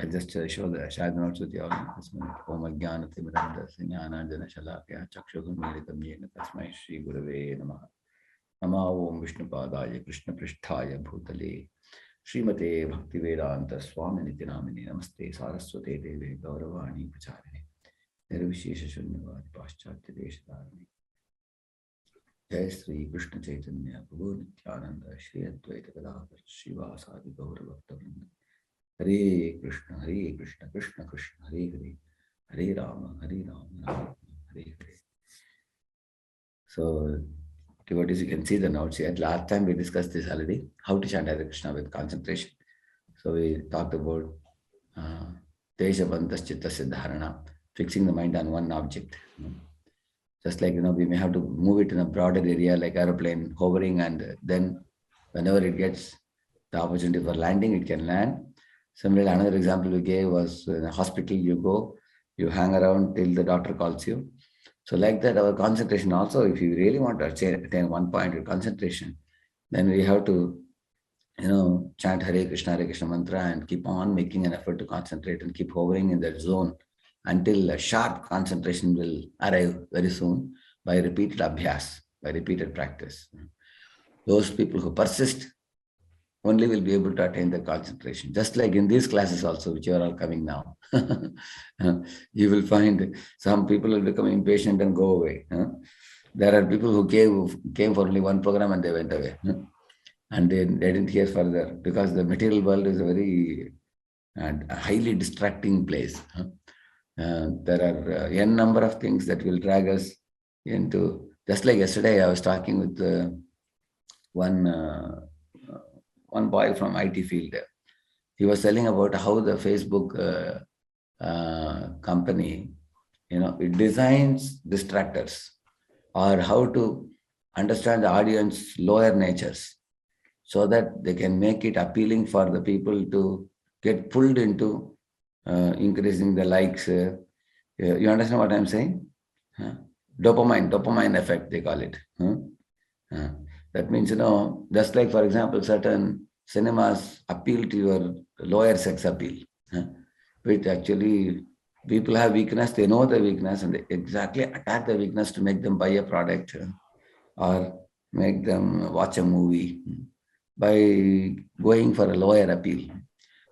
I just share the notes with you all. Om Ajnanatimidandasya Jnananjana Shalakya Chakshugam Yena Tasmai Shri Gurave Namaha. Namo Om Vishnupadaya Krishna Pristhaya Bhutale Srimate Bhaktivedanta Swami Nitinamini Namaste Saraswate Deve Gauravani Pacharine Nirvishesha Shunyavadi Paschatya Deshadarani Jai Sri Krishna Chaitanya Prabhu Nityananda Shri Advaita Gadadhar Srivasadi Gauravaktavinda Hare Krishna, Krishna Krishna, Hare Hare, Hare Rama, Rama, Hare Hare. So, devotees, you can see the notes here. Last time we discussed this already, how to chant Hare Krishna with concentration. So we talked about Desha Bantas Chittasya Dharana, fixing the mind on one object. Just like, we may have to move it in a broader area like aeroplane, hovering, and then whenever it gets the opportunity for landing, it can land. Similarly, another example we gave was in a hospital, you go, you hang around till the doctor calls you. So like that, our concentration also, if you really want to attain one point of concentration, then we have to, chant Hare Krishna mantra and keep on making an effort to concentrate and keep hovering in that zone until a sharp concentration will arrive very soon by repeated abhyas, by repeated practice. Those people who persist only will be able to attain the concentration. Just like in these classes also, which are all coming now. You will find some people will become impatient and go away. There are people who came for only one program and they went away. And they didn't hear further because the material world is a very highly distracting place. There are n number of things that will drag us into, just like yesterday I was talking with one boy from IT field. He was telling about how the Facebook company, it designs distractors, or how to understand the audience lower natures so that they can make it appealing for the people to get pulled into increasing the likes. You understand what I'm saying? Dopamine effect, they call it. That means, just like, for example, certain cinemas appeal to your lower sex appeal, which actually people have weakness, they know the weakness, and they exactly attack the weakness to make them buy a product or make them watch a movie by going for a lower appeal.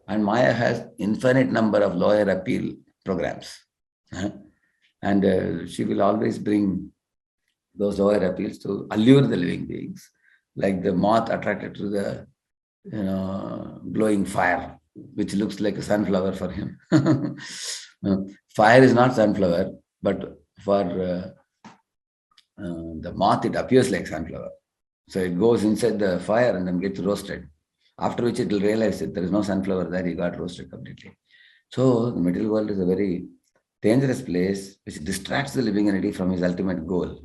And Maya has infinite number of lower appeal programs. And she will always bring those lower appeals to allure the living beings, like the moth attracted to the glowing fire, which looks like a sunflower for him. Fire is not sunflower, but for the moth, it appears like sunflower. So it goes inside the fire and then gets roasted. After which it will realize that there is no sunflower there, he got roasted completely. So the material world is a very dangerous place which distracts the living entity from his ultimate goal.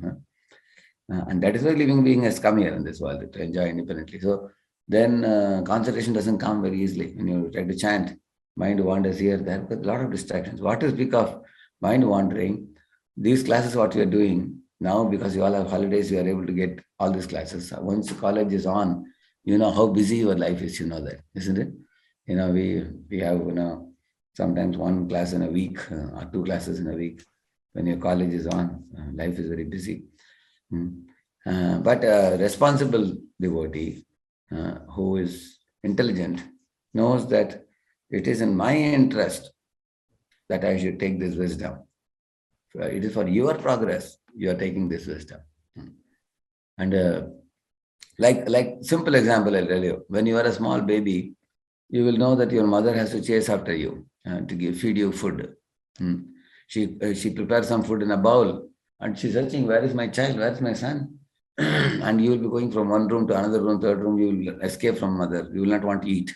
And that is why living being has come here in this world, to enjoy independently. So then concentration doesn't come very easily. When you try to chant, mind wanders here, there, but a lot of distractions. What to speak of mind wandering? These classes, what we are doing now, because you all have holidays, you are able to get all these classes. Once college is on, you know how busy your life is, you know that, isn't it? We have, sometimes one class in a week or two classes in a week. When your college is on, life is very busy. But a responsible devotee who is intelligent knows that it is in my interest that I should take this wisdom. It is for your progress you are taking this wisdom. And like simple example I'll tell you. When you are a small baby, you will know that your mother has to chase after you to feed you food. She prepares some food in a bowl and she's searching, where is my child, where is my son? And you will be going from one room to another room, third room, you will escape from mother. You will not want to eat.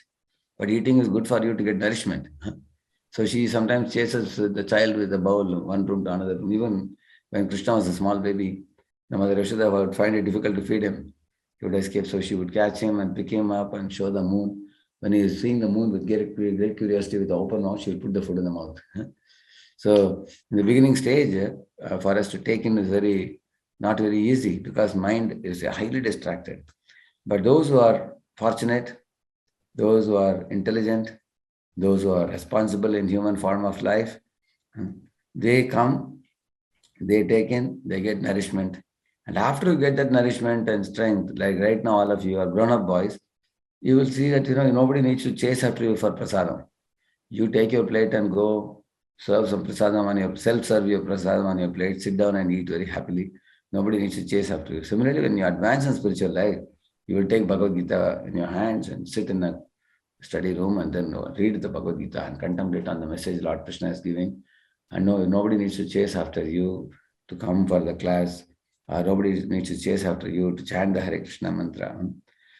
But eating is good for you to get nourishment. So she sometimes chases the child with a bowl, one room to another room. Even when Krishna was a small baby, the mother Yashoda would find it difficult to feed him. He would escape. So she would catch him and pick him up and show the moon. When he is seeing the moon with great curiosity, with the open mouth, she will put the food in the mouth. So in the beginning stage, for us to take in is not very easy because mind is highly distracted. But those who are fortunate, those who are intelligent, those who are responsible in human form of life, they come, they take in, they get nourishment. And after you get that nourishment and strength, like right now, all of you are grown-up boys, you will see that, nobody needs to chase after you for prasadam. You take your plate and go serve some prasadam on your, self-serve your prasadam on your plate, sit down and eat very happily. Nobody needs to chase after you. Similarly, when you advance in spiritual life, you will take Bhagavad Gita in your hands and sit in a study room and then read the Bhagavad Gita and contemplate on the message Lord Krishna is giving. And no, nobody needs to chase after you to come for the class. Nobody needs to chase after you to chant the Hare Krishna mantra.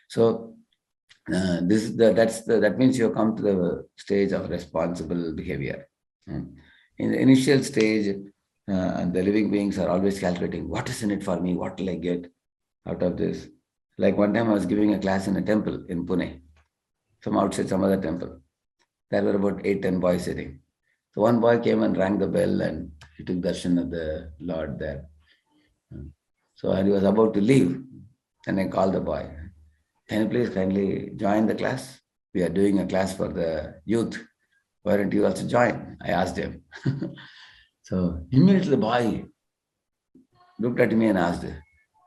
So that means you have come to the stage of responsible behavior. In the initial stage, the living beings are always calculating, what is in it for me? What will I get out of this? Like one time I was giving a class in a temple in Pune, some other temple. There were about 8-10 boys sitting. So one boy came and rang the bell and he took darshan of the Lord there. So and he was about to leave. And I called the boy. Can you please kindly join the class? We are doing a class for the youth. Why don't you also join? I asked him. So immediately the boy looked at me and asked,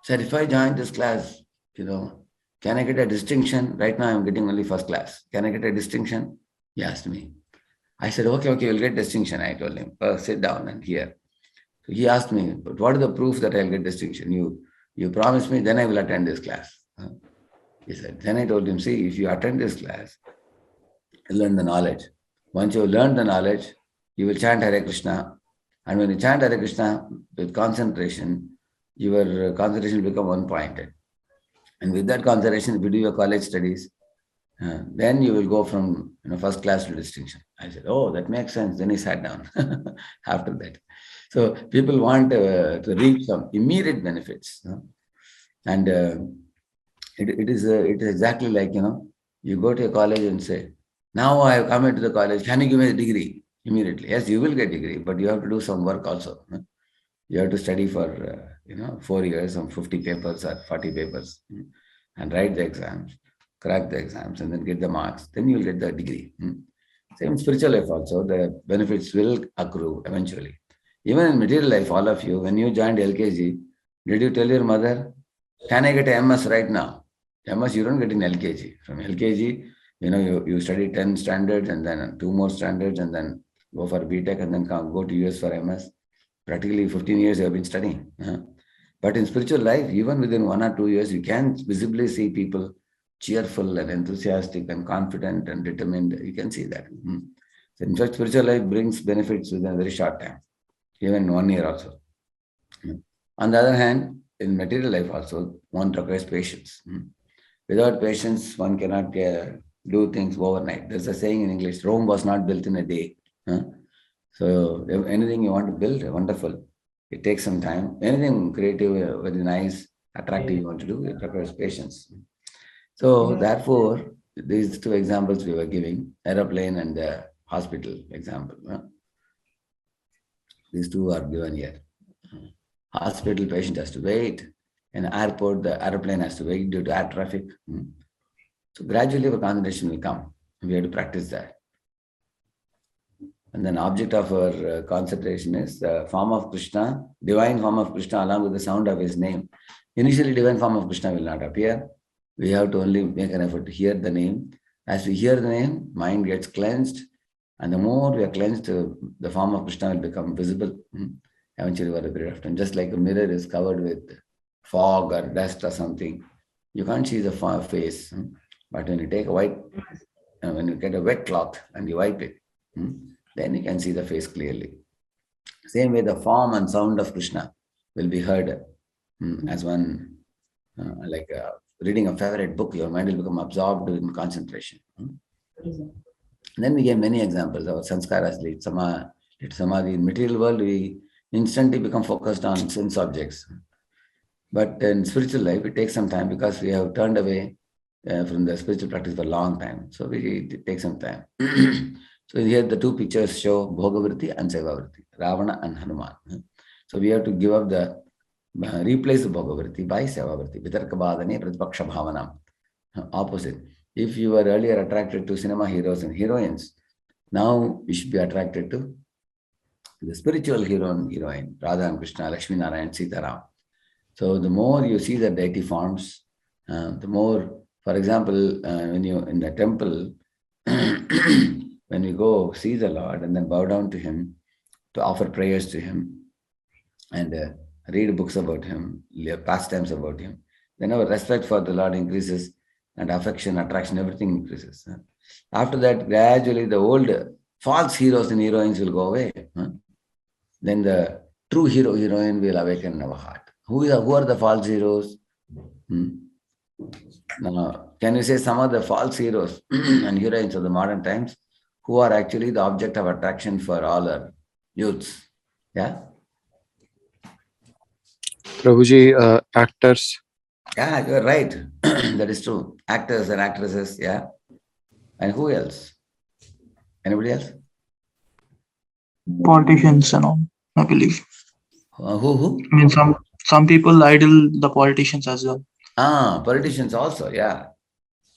sir, if I join this class, can I get a distinction? Right now I'm getting only first class. Can I get a distinction? He asked me. I said, okay, you'll get distinction. I told him, sit down and hear. So he asked me, but what is the proof that I'll get distinction? You promise me, then I will attend this class. He said, then I told him, see, if you attend this class, you learn the knowledge. Once you learn the knowledge, you will chant Hare Krishna. And when you chant Hare Krishna with concentration, your concentration will become one-pointed. And with that concentration, if you do your college studies, then you will go from first class to distinction. I said, oh, that makes sense. Then he sat down after that. So people want to reap some immediate benefits. And it is exactly like, you go to a college and say, now I have come into the college, can you give me a degree? Immediately. Yes, you will get degree, but you have to do some work also. You have to study for, 4 years, some 50 papers or 40 papers and write the exams, crack the exams and then get the marks. Then you will get the degree. Same spiritual life also, the benefits will accrue eventually. Even in material life, all of you, when you joined LKG, did you tell your mother, can I get a MS right now? MS you don't get in LKG. From LKG, you study 10 standards and then 2 more standards and then go for BTech and then go to US for MS. Practically 15 years you have been studying. But in spiritual life, even within 1 or 2 years, you can visibly see people cheerful and enthusiastic and confident and determined. You can see that. So in fact, spiritual life brings benefits within a very short time, even 1 year also. On the other hand, in material life also, one requires patience. Without patience, one cannot do things overnight. There's a saying in English, Rome was not built in a day. So if anything you want to build, wonderful. It takes some time. Anything creative, very nice, attractive you want to do, it requires patience. So therefore, these 2 examples we were giving, aeroplane and the hospital example. These 2 are given here. Hospital patient has to wait. In airport, the aeroplane has to wait due to air traffic. So gradually our concentration will come. We have to practice that. And then object of our concentration is the form of Krishna, divine form of Krishna along with the sound of his name. Initially, divine form of Krishna will not appear. We have to only make an effort to hear the name. As we hear the name, mind gets cleansed. And the more we are cleansed, the form of Krishna will become visible eventually over a period of time. Just like a mirror is covered with fog or dust or something, you can't see the face. But when you take when you get a wet cloth and you wipe it, then you can see the face clearly. Same way, the form and sound of Krishna will be heard as one, reading a favorite book, your mind will become absorbed in concentration. Then we gave many examples. Our sanskaras lead samadhi. In material world, we instantly become focused on sense objects. But in spiritual life, it takes some time because we have turned away from the spiritual practice for a long time. So it takes some time. So here the 2 pictures show Bhogavriti and Sevavritti, Ravana and Hanuman. So we have to give up replace the Bhogavriti by Sevavritti. Vitarkabhadane Pratpaksha Bhavanam. Opposite. If you were earlier attracted to cinema heroes and heroines, Now we should be attracted to the spiritual hero and heroine, Radha and Krishna, Lakshmi Narayan, Sita Ram. So the more you see the deity forms, the more, for example, when you in the temple, when you go see the Lord and then bow down to Him, to offer prayers to Him, and read books about Him, pastimes about Him, then our respect for the Lord increases, and affection, attraction, everything increases. After that, gradually the old false heroes and heroines will go away. Then the true hero, heroine will awaken in our heart. Who are the false heroes? Now, can you say some of the false heroes and heroines of the modern times who are actually the object of attraction for all our youths? Yeah? Prabhuji, actors. Yeah, you're right. That is true. Actors and actresses, yeah. And who else? Anybody else? Politicians and all, I believe. Who? I mean, some people idol the politicians as well. Politicians also, yeah.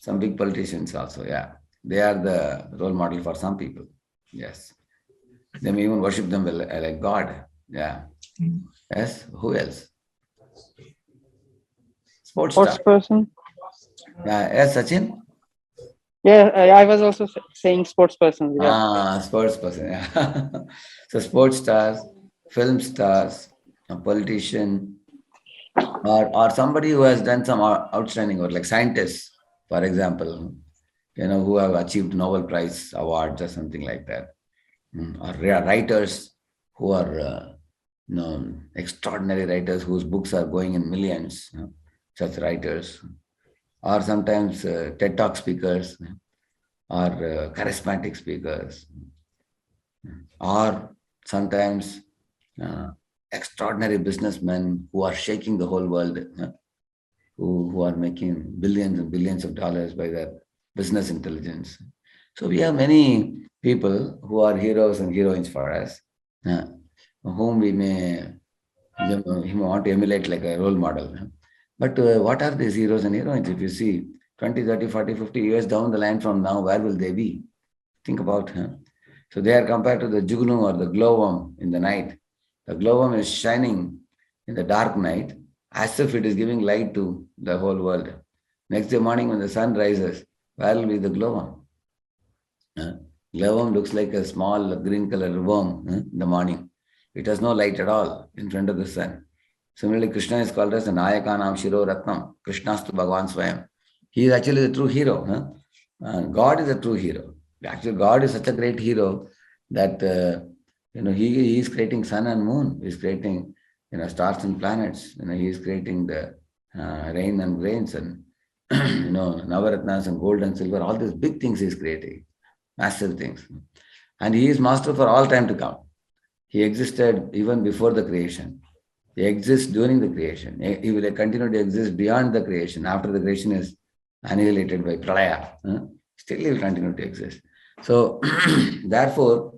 Some big politicians also, yeah. They are the role model for some people. Yes. They may even worship them like God. Yeah. Yes. Who else? Sports star. Sports person. Yeah. Yes, Sachin? Yeah, I was also saying sports person. Yeah. Sports person. Yeah. So sports stars, film stars, a politician, or somebody who has done some outstanding work, like scientists, for example, who have achieved Nobel Prize awards or something like that. Or writers who are extraordinary writers whose books are going in millions, such writers, or sometimes TED Talk speakers, or charismatic speakers, or sometimes extraordinary businessmen who are shaking the whole world, who are making billions and billions of dollars by their business intelligence. So we have many people who are heroes and heroines for us, whom we may want to emulate like a role model. But what are these heroes and heroines? If you see 20, 30, 40, 50 years down the line from now, where will they be? Think about. So they are compared to the jugnu or the glowworm in the night. The glowworm is shining in the dark night as if it is giving light to the whole world. Next day morning when the sun rises, where will be the glowworm? Glowworm looks like a small green color worm in the morning. It has no light at all in front of the sun. Similarly, Krishna is called as the Nayakanam Shiro Ratnam. Krishnastu Bhagavan Swayam. He is actually the true hero. God is a true hero. Actually, God is such a great hero that he is creating sun and moon. He is creating stars and planets. He is creating the rain and grains and Navaratnas and gold and silver. All these big things he is creating, massive things, and he is master for all time to come. He existed even before the creation. He exists during the creation. He will continue to exist beyond the creation. After the creation is annihilated by pralaya, still he will continue to exist. So, therefore,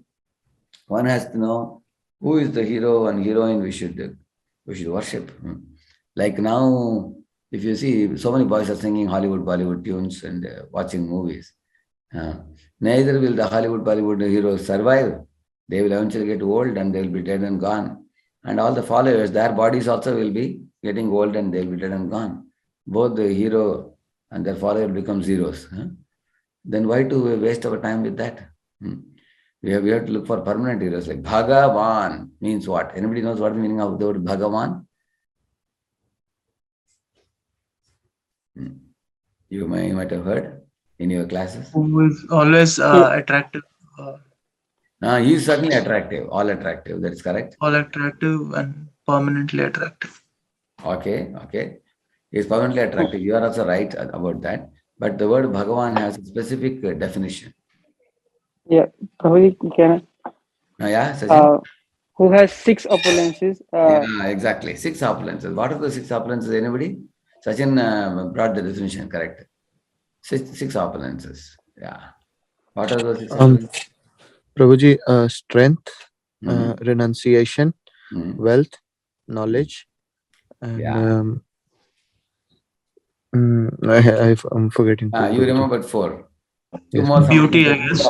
one has to know who is the hero and heroine we should worship. Like now, if you see, so many boys are singing Hollywood, Bollywood tunes and watching movies. Neither will the Hollywood, Bollywood heroes survive. They will eventually get old and they will be dead and gone. And all the followers, their bodies also will be getting old and they will be dead and gone. Both the hero and their follower become zeros. Then why to waste our time with that? We have to look for permanent heroes like Bhagavan means what? Anybody knows what the meaning of the word Bhagavan? You might have heard in your classes. Who is always attractive. He is certainly attractive, all attractive. That is correct. All attractive and permanently attractive. Okay. He is permanently attractive. You are also right about that. But the word Bhagavan has a specific definition. Yeah, Prabhuji, can Yeah, Sachin? who has 6 opulences? Yeah, exactly. 6 opulences. What are the 6 opulences? Anybody? Sachin brought the definition correct. 6 opulences. Yeah. What are those 6 opulences? Prabhuji, strength, renunciation, wealth, knowledge, and Yeah. I'm forgetting. You remembered 4. 2 Yes. more. Beauty, I guess.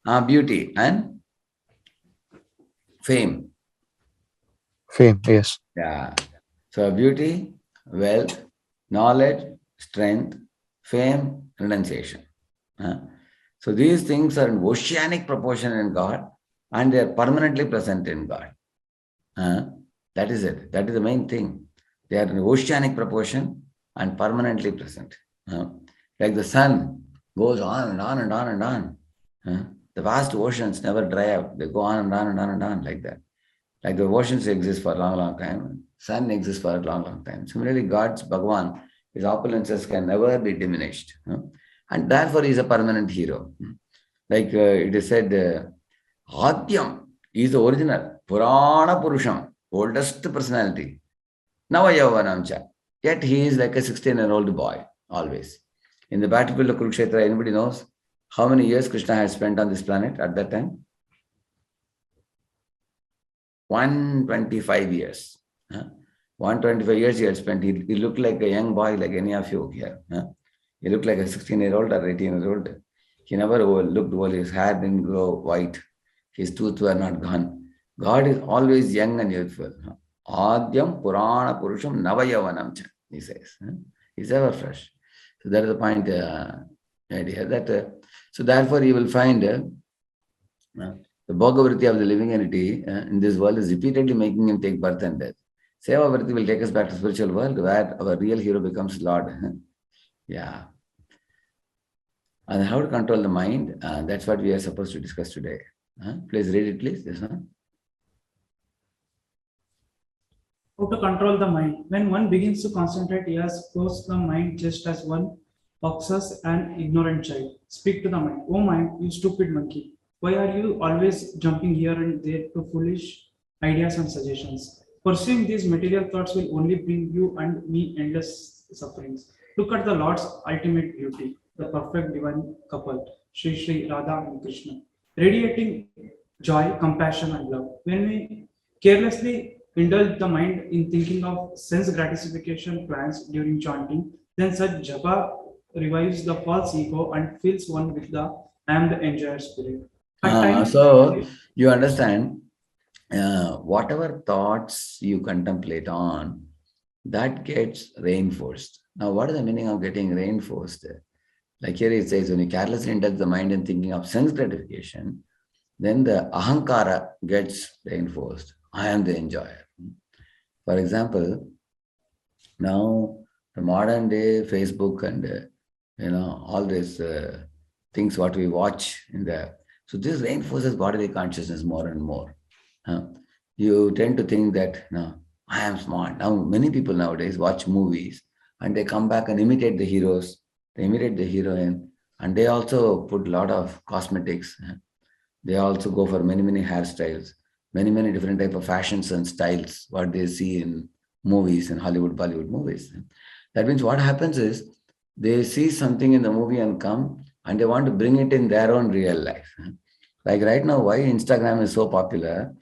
Beauty and fame. Fame, yes. Yeah. So beauty, wealth, knowledge, strength, fame, renunciation. So these things are in oceanic proportion in God and they are permanently present in God. That is it. That is the main thing. They are in oceanic proportion and permanently present. Like the sun goes on and on and on and on. The vast oceans never dry up. They go on and on and on and on like that. Like the oceans exist for a long, long time. Sun exists for a long, long time. Similarly, God's Bhagavan, his opulences can never be diminished. And therefore, he is a permanent hero. Like it is said, Adhyam is the original, Purana Purusham, oldest personality. Navayavanamcha. Yet he is like a 16-year-old boy, always. In the battlefield of Kurukshetra, anybody knows how many years Krishna had spent on this planet at that time? 125 years. 125 years he had spent. He looked like a young boy, like any of you here. He looked like a 16-year-old or 18-year-old. He never looked old. His hair didn't grow white. His teeth were not gone. God is always young and youthful. Adyam Purana Purusham Navayavanam, he says. He's ever fresh. So that is the point, idea. So therefore you will find the Bhagavad Gita of the living entity in this world is repeatedly making him take birth and death. Seva Vritti will take us back to spiritual world where our real hero becomes Lord. Yeah. And how to control the mind, that's what we are supposed to discuss today. Please read it, please. This one. How to control the mind. When one begins to concentrate, he has closed the mind just as one boxes an ignorant child. Speak to the mind. Oh mind, you stupid monkey. Why are you always jumping here and there to foolish ideas and suggestions? Pursuing these material thoughts will only bring you and me endless sufferings. Look at the Lord's ultimate beauty, the perfect divine couple, Sri Radha and Krishna, radiating joy, compassion, and love. When we carelessly indulge the mind in thinking of sense gratification plans during chanting, then such japa revives the false ego and fills one with the I am the enjoyer spirit. So you understand, whatever thoughts you contemplate on, that gets reinforced. Now, what is the meaning of getting reinforced? Like here it says, when you carelessly indulge the mind in thinking of sense gratification, then the ahankara gets reinforced. I am the enjoyer. For example, now the modern day Facebook and all these things what we watch in there. So this reinforces bodily consciousness more and more. You tend to think that I am smart. Now many people nowadays watch movies and they come back and imitate the heroes. They imitate the heroine, and they also put a lot of cosmetics. They also go for many, many hairstyles, many, many different type of fashions and styles, what they see in movies and Hollywood, Bollywood movies. That means what happens is they see something in the movie and come and they want to bring it in their own real life. Like right now, why Instagram is so popular,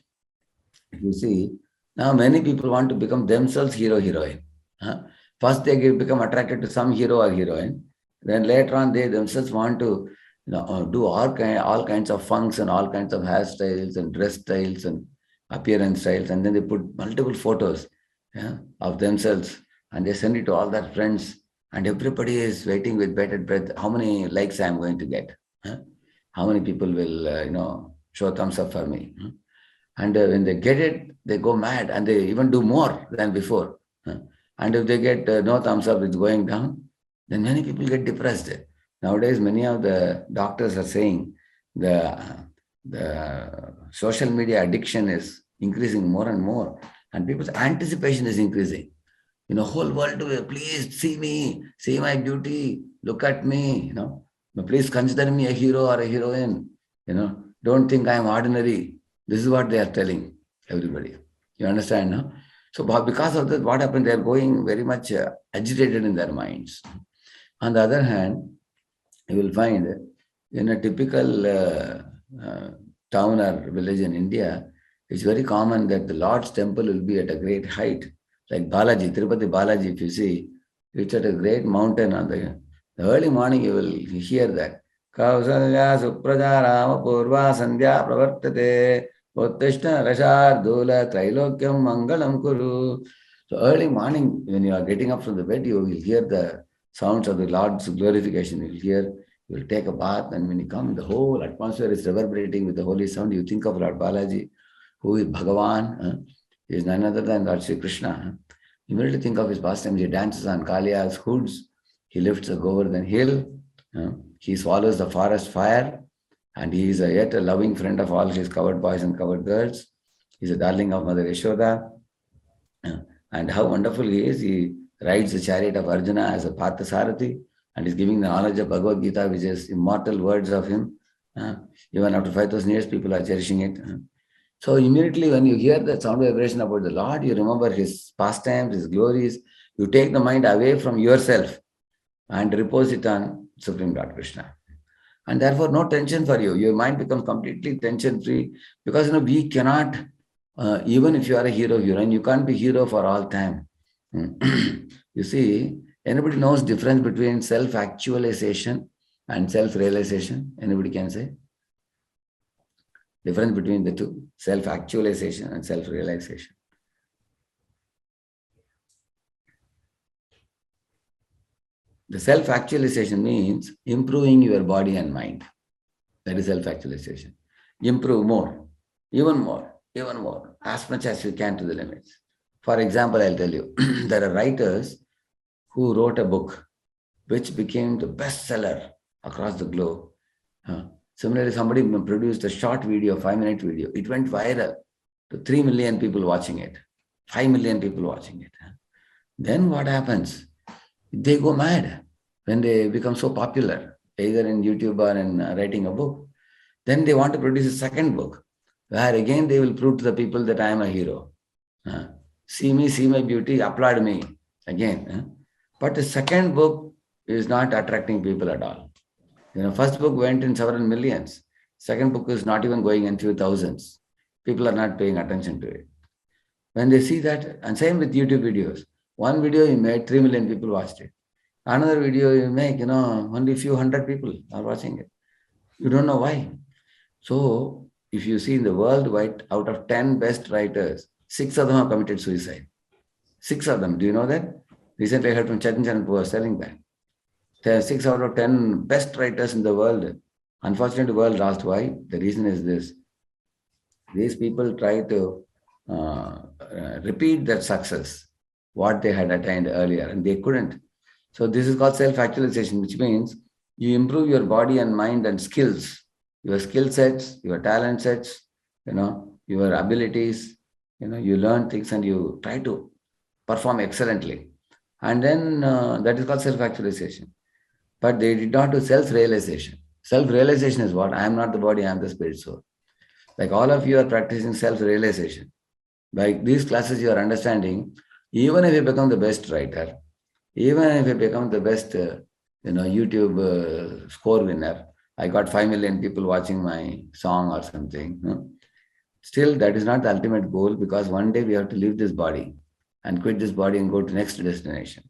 if you see, now many people want to become themselves hero, heroine. First they become attracted to some hero or heroine. Then later on they themselves want to do all kinds of funks and all kinds of hairstyles and dress styles and appearance styles. And then they put multiple photos of themselves and they send it to all their friends. And everybody is waiting with bated breath. How many likes I am going to get? How many people will, show thumbs up for me? And when they get it, they go mad and they even do more than before. And if they get no thumbs up, it's going down, then many people get depressed. Nowadays, many of the doctors are saying the social media addiction is increasing more and more, and people's anticipation is increasing. Whole world, please see me, see my beauty, look at me, please consider me a hero or a heroine, don't think I am ordinary. This is what they are telling everybody. You understand, no? So because of that, what happened? They are going very much agitated in their minds. On the other hand, you will find in a typical town or village in India, it's very common that the Lord's temple will be at a great height. Like Balaji, Tirupati Balaji, if you see, it's at a great mountain on the early morning, you will hear that Kausalya Supraja Rama Purva Sandhya Pravartate Uttishta Rashardula Trilokyam Mangalam Kuru. So early morning, when you are getting up from the bed, you will hear the sounds of the Lord's glorification. You will hear, you will take a bath, and when you come, the whole atmosphere is reverberating with the holy sound. You think of Lord Balaji, who is Bhagavan, he is none other than Lord Sri Krishna. You immediately think of his pastimes. He dances on Kaliya's hoods. He lifts a Govardhan hill. He swallows the forest fire. And he is yet a loving friend of all his covered boys and covered girls. He is a darling of Mother Yashoda. And how wonderful he is. He rides the chariot of Arjuna as a Parthasarathi and is giving the knowledge of Bhagavad Gita, which is immortal words of him. Even after 5,000 years, people are cherishing it. So immediately when you hear the sound vibration about the Lord, you remember his pastimes, his glories. You take the mind away from yourself and repose it on Supreme Lord Krishna. And therefore, no tension for you. Your mind becomes completely tension-free because we cannot, even if you are a hero, heroine, you can't be hero for all time. You see, anybody knows difference between self-actualization and self-realization? Anybody can say? Difference between the two, self-actualization and self-realization. The self-actualization means improving your body and mind. That is self-actualization. Improve more, even more, as much as you can to the limits. For example, I'll tell you, there are writers who wrote a book which became the bestseller across the globe. Similarly, somebody produced a short video, 5-minute video. It went viral to 3 million people watching it, 5 million people watching it. Then what happens? They go mad when they become so popular, either in YouTube or in writing a book. Then they want to produce a second book, where again they will prove to the people that I am a hero. See me, see my beauty, applaud me again. But the second book is not attracting people at all. First book went in several millions. Second book is not even going in few thousands. People are not paying attention to it. When they see that, and same with YouTube videos. One video you made, 3 million people watched it. Another video you make, only few hundred people are watching it. You don't know why. So, if you see in the worldwide, out of 10 best writers, 6 of them have committed suicide. 6 of them. Do you know that? Recently I heard from Chetan who was telling that. There are 6 out of 10 best writers in the world. Unfortunately, the world lost. Why? The reason is this. These people try to repeat that success, what they had attained earlier, and they couldn't. So this is called self-actualization, which means you improve your body and mind and skills, your skill sets, your talent sets, your abilities, you learn things and you try to perform excellently. And then that is called self-actualization. But they did not do self-realization. Self-realization is what? I am not the body, I am the spirit soul. Like all of you are practicing self-realization. By these classes you are understanding, even if you become the best writer, even if you become the best YouTube score winner, I got 5 million people watching my song or something. Still, that is not the ultimate goal, because one day we have to leave this body and quit this body and go to next destination.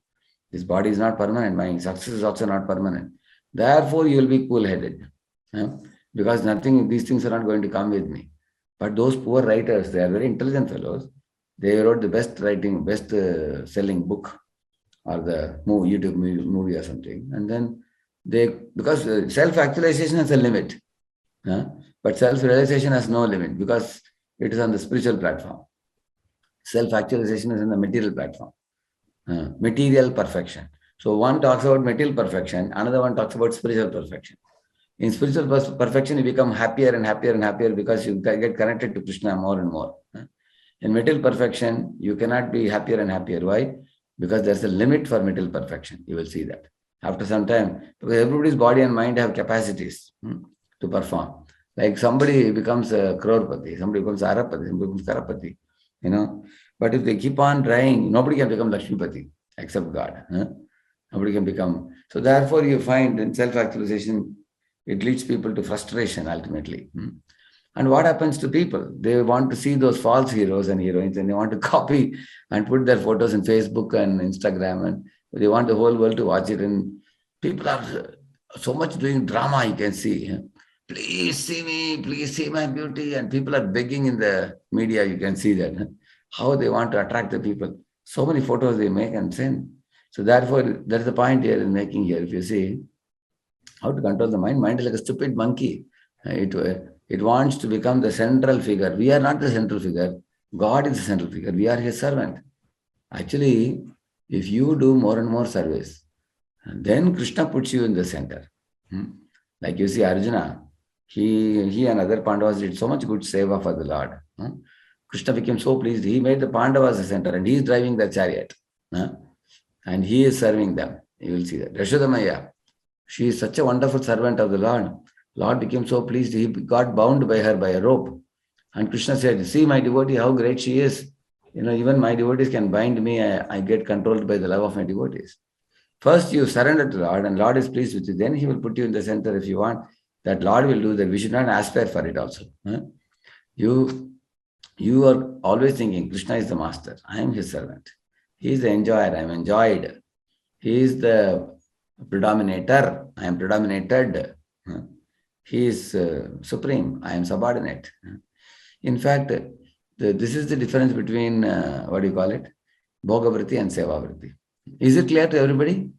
This body is not permanent. My success is also not permanent. Therefore, you will be cool-headed. Because these things are not going to come with me. But those poor writers, they are very intelligent fellows. They wrote the best selling book or the YouTube movie or something. And then because self-actualization has a limit. But self-realization has no limit because it is on the spiritual platform. Self-actualization is on the material platform. Material perfection. So one talks about material perfection, another one talks about spiritual perfection. In spiritual perfection, you become happier and happier and happier because you get connected to Krishna more and more. In material perfection, you cannot be happier and happier. Why? Because there's a limit for material perfection. You will see that. After some time, because everybody's body and mind have capacities to perform. Like somebody becomes a crorepati, somebody becomes arapati, somebody becomes karapati, But if they keep on trying, nobody can become Lakshmipati except God. Nobody can become. So therefore, you find in self-actualization, it leads people to frustration ultimately. And what happens to people? They want to see those false heroes and heroines, and they want to copy and put their photos in Facebook and Instagram, and they want the whole world to watch it. And people are so much doing drama, you can see. Please see me, please see my beauty. And people are begging in the media, you can see that. How they want to attract the people. So many photos they make and send. So therefore, that's the point here in making here. If you see how to control the mind, mind is like a stupid monkey. It wants to become the central figure. We are not the central figure. God is the central figure. We are his servant. Actually, if you do more and more service, then Krishna puts you in the center. Like you see Arjuna, he and other Pandavas did so much good seva for the Lord. Krishna became so pleased. He made the Pandavas the center and he is driving the chariot. And he is serving them. You will see that. Yashodamaya, she is such a wonderful servant of the Lord. Lord became so pleased. He got bound by her by a rope. And Krishna said, see my devotee, how great she is. Even my devotees can bind me. I get controlled by the love of my devotees. First, you surrender to Lord, and Lord is pleased with you. Then He will put you in the center if you want. That Lord will do that. We should not aspire for it also. You are always thinking, Krishna is the master. I am His servant. He is the enjoyer. I am enjoyed. He is the predominator. I am predominated. He is supreme. I am subordinate. In fact, this is the difference between, Bhogavriti and Sevavriti. Is it clear to everybody?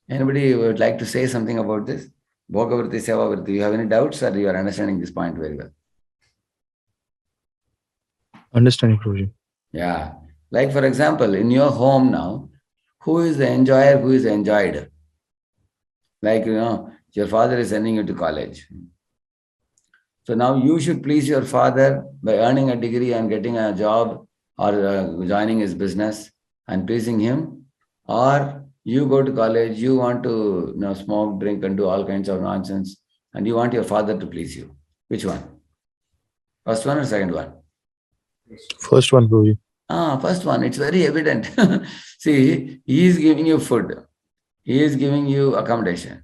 Anybody would like to say something about this? Bhogavriti, Sevavriti. You have any doubts or you are understanding this point very well? Understanding, Guruji. Yeah. Like for example, in your home now, who is the enjoyer, who is the enjoyed? Like, your father is sending you to college. So now you should please your father by earning a degree and getting a job or joining his business and pleasing him. Or you go to college, you want to smoke, drink and do all kinds of nonsense and you want your father to please you. Which one? First one or second one? First one, Guruji. First one. It's very evident. See, he is giving you food. He is giving you accommodation.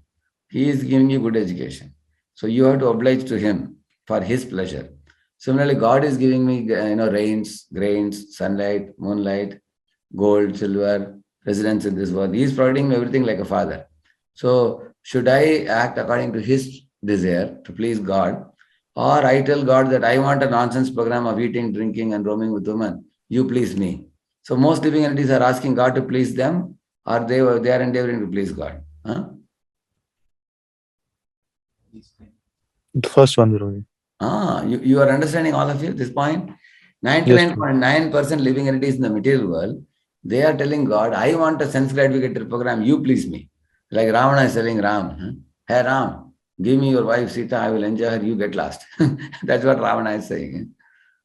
He is giving you good education. So you have to oblige to him for his pleasure. Similarly, God is giving me, rains, grains, sunlight, moonlight, gold, silver, residence in this world. He is providing me everything like a father. So should I act according to his desire to please God? Or I tell God that I want a nonsense program of eating, drinking and roaming with women. You please me. So most living entities are asking God to please them or they are endeavoring to please God. The first one, Guruji. You are understanding all of you at this point? 99.9% living entities in the material world, they are telling God, I want a sense gratificatory program, you please me. Like Ravana is telling Ram, hey Ram, give me your wife Sita, I will enjoy her, you get lost. That's what Ravana is saying.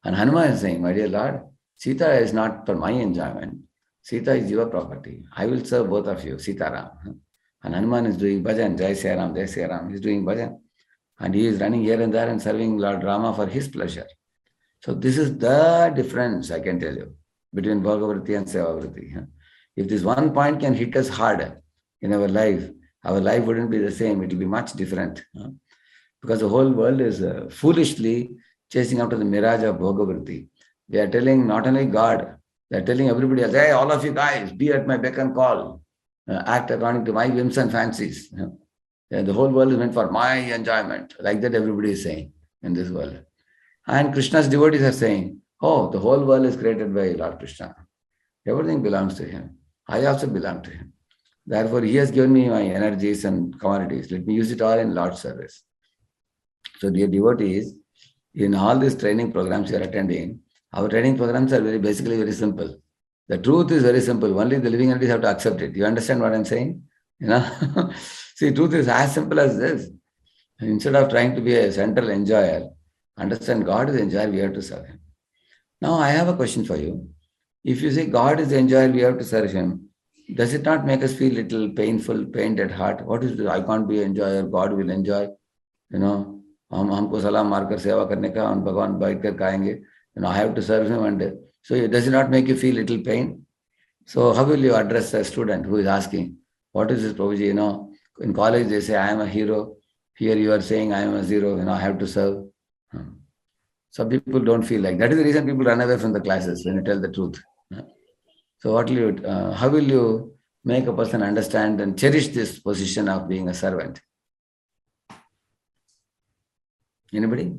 And Hanuman is saying, my dear Lord, Sita is not for my enjoyment. Sita is your property. I will serve both of you, Sita Ram. And Hanuman is doing bhajan, Jai Sri Ram, Jai Sri Ram. He is doing bhajan. And he is running here and there and serving Lord Rama for his pleasure. So this is the difference, I can tell you, between Bhagavriti and Sevavriti. If this one point can hit us hard in our life wouldn't be the same. It will be much different. Because the whole world is foolishly chasing after the mirage of Bhagavriti. They are telling not only God, they are telling everybody else, hey, all of you guys, be at my beck and call. Act according to my whims and fancies. The whole world is meant for my enjoyment. Like that everybody is saying in this world. And Krishna's devotees are saying, oh, the whole world is created by Lord Krishna. Everything belongs to him. I also belong to him. Therefore, he has given me my energies and commodities. Let me use it all in Lord's service. So, dear devotees, in all these training programs you are attending, our training programs are basically very simple. The truth is very simple. Only the living entities have to accept it. You understand what I'm saying? See, truth is as simple as this. Instead of trying to be a central enjoyer, understand God is the enjoyer, we have to serve him. Now, I have a question for you. If you say God is the enjoyer, we have to serve him, does it not make us feel little painful, pained at heart? What is this? I can't be an enjoyer, God will enjoy. हमको सलाम मारकर सेवा करने का और भगवान बैठ कर खाएंगे. I have to serve him. And so does it not make you feel little pain? So how will you address a student who is asking, what is this Prabhuji? In college they say, I am a hero. Here you are saying, I am a zero, I have to serve. Some people don't feel like. That is the reason people run away from the classes when you tell the truth. So how will you make a person understand and cherish this position of being a servant? Anybody?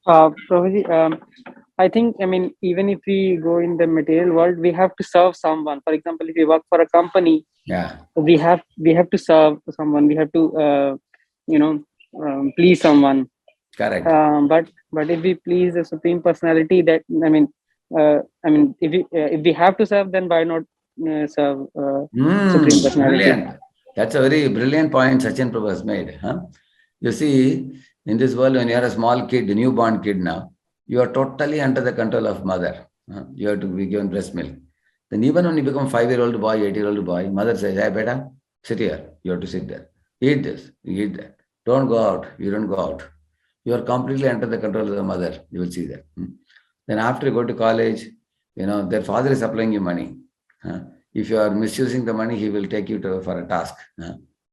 Prabhuji, I think, even if we go in the material world, we have to serve someone. For example, if we work for a company, Yeah, we have to serve someone. We have to, please someone. correct. But if we please the supreme personality, if we have to serve, then why not serve supreme personality? Brilliant. That's a very brilliant point Sachin Prabhu has made. Huh? You see, in this world, when you are a small kid, a newborn kid now, you are totally under the control of mother. You have to be given breast milk. Then even when you become 5-year-old boy, 8-year-old boy, mother says, hey, beta, sit here. You have to sit there. Eat this, you eat that. Don't go out. You don't go out. You are completely under the control of the mother. You will see that. Then after you go to college, their father is supplying you money. If you are misusing the money, he will take you for a task.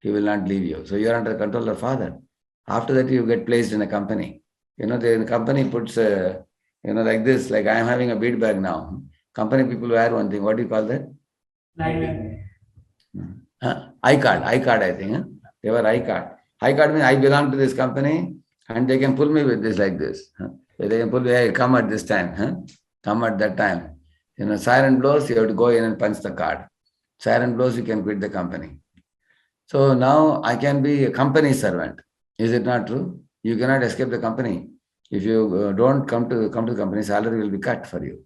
He will not leave you. So you are under the control of father. After that, you get placed in a company. The company puts, like this, like I am having a bead bag now. Company people wear one thing. What do you call that? I card, I think. They were I-card. I-card means I belong to this company and they can pull me with this like this. They can pull me, hey, come at this time. Come at that time. Siren blows, you have to go in and punch the card. Siren blows, you can quit the company. So now I can be a company servant. Is it not true? You cannot escape the company. If you don't come to the company, salary will be cut for you.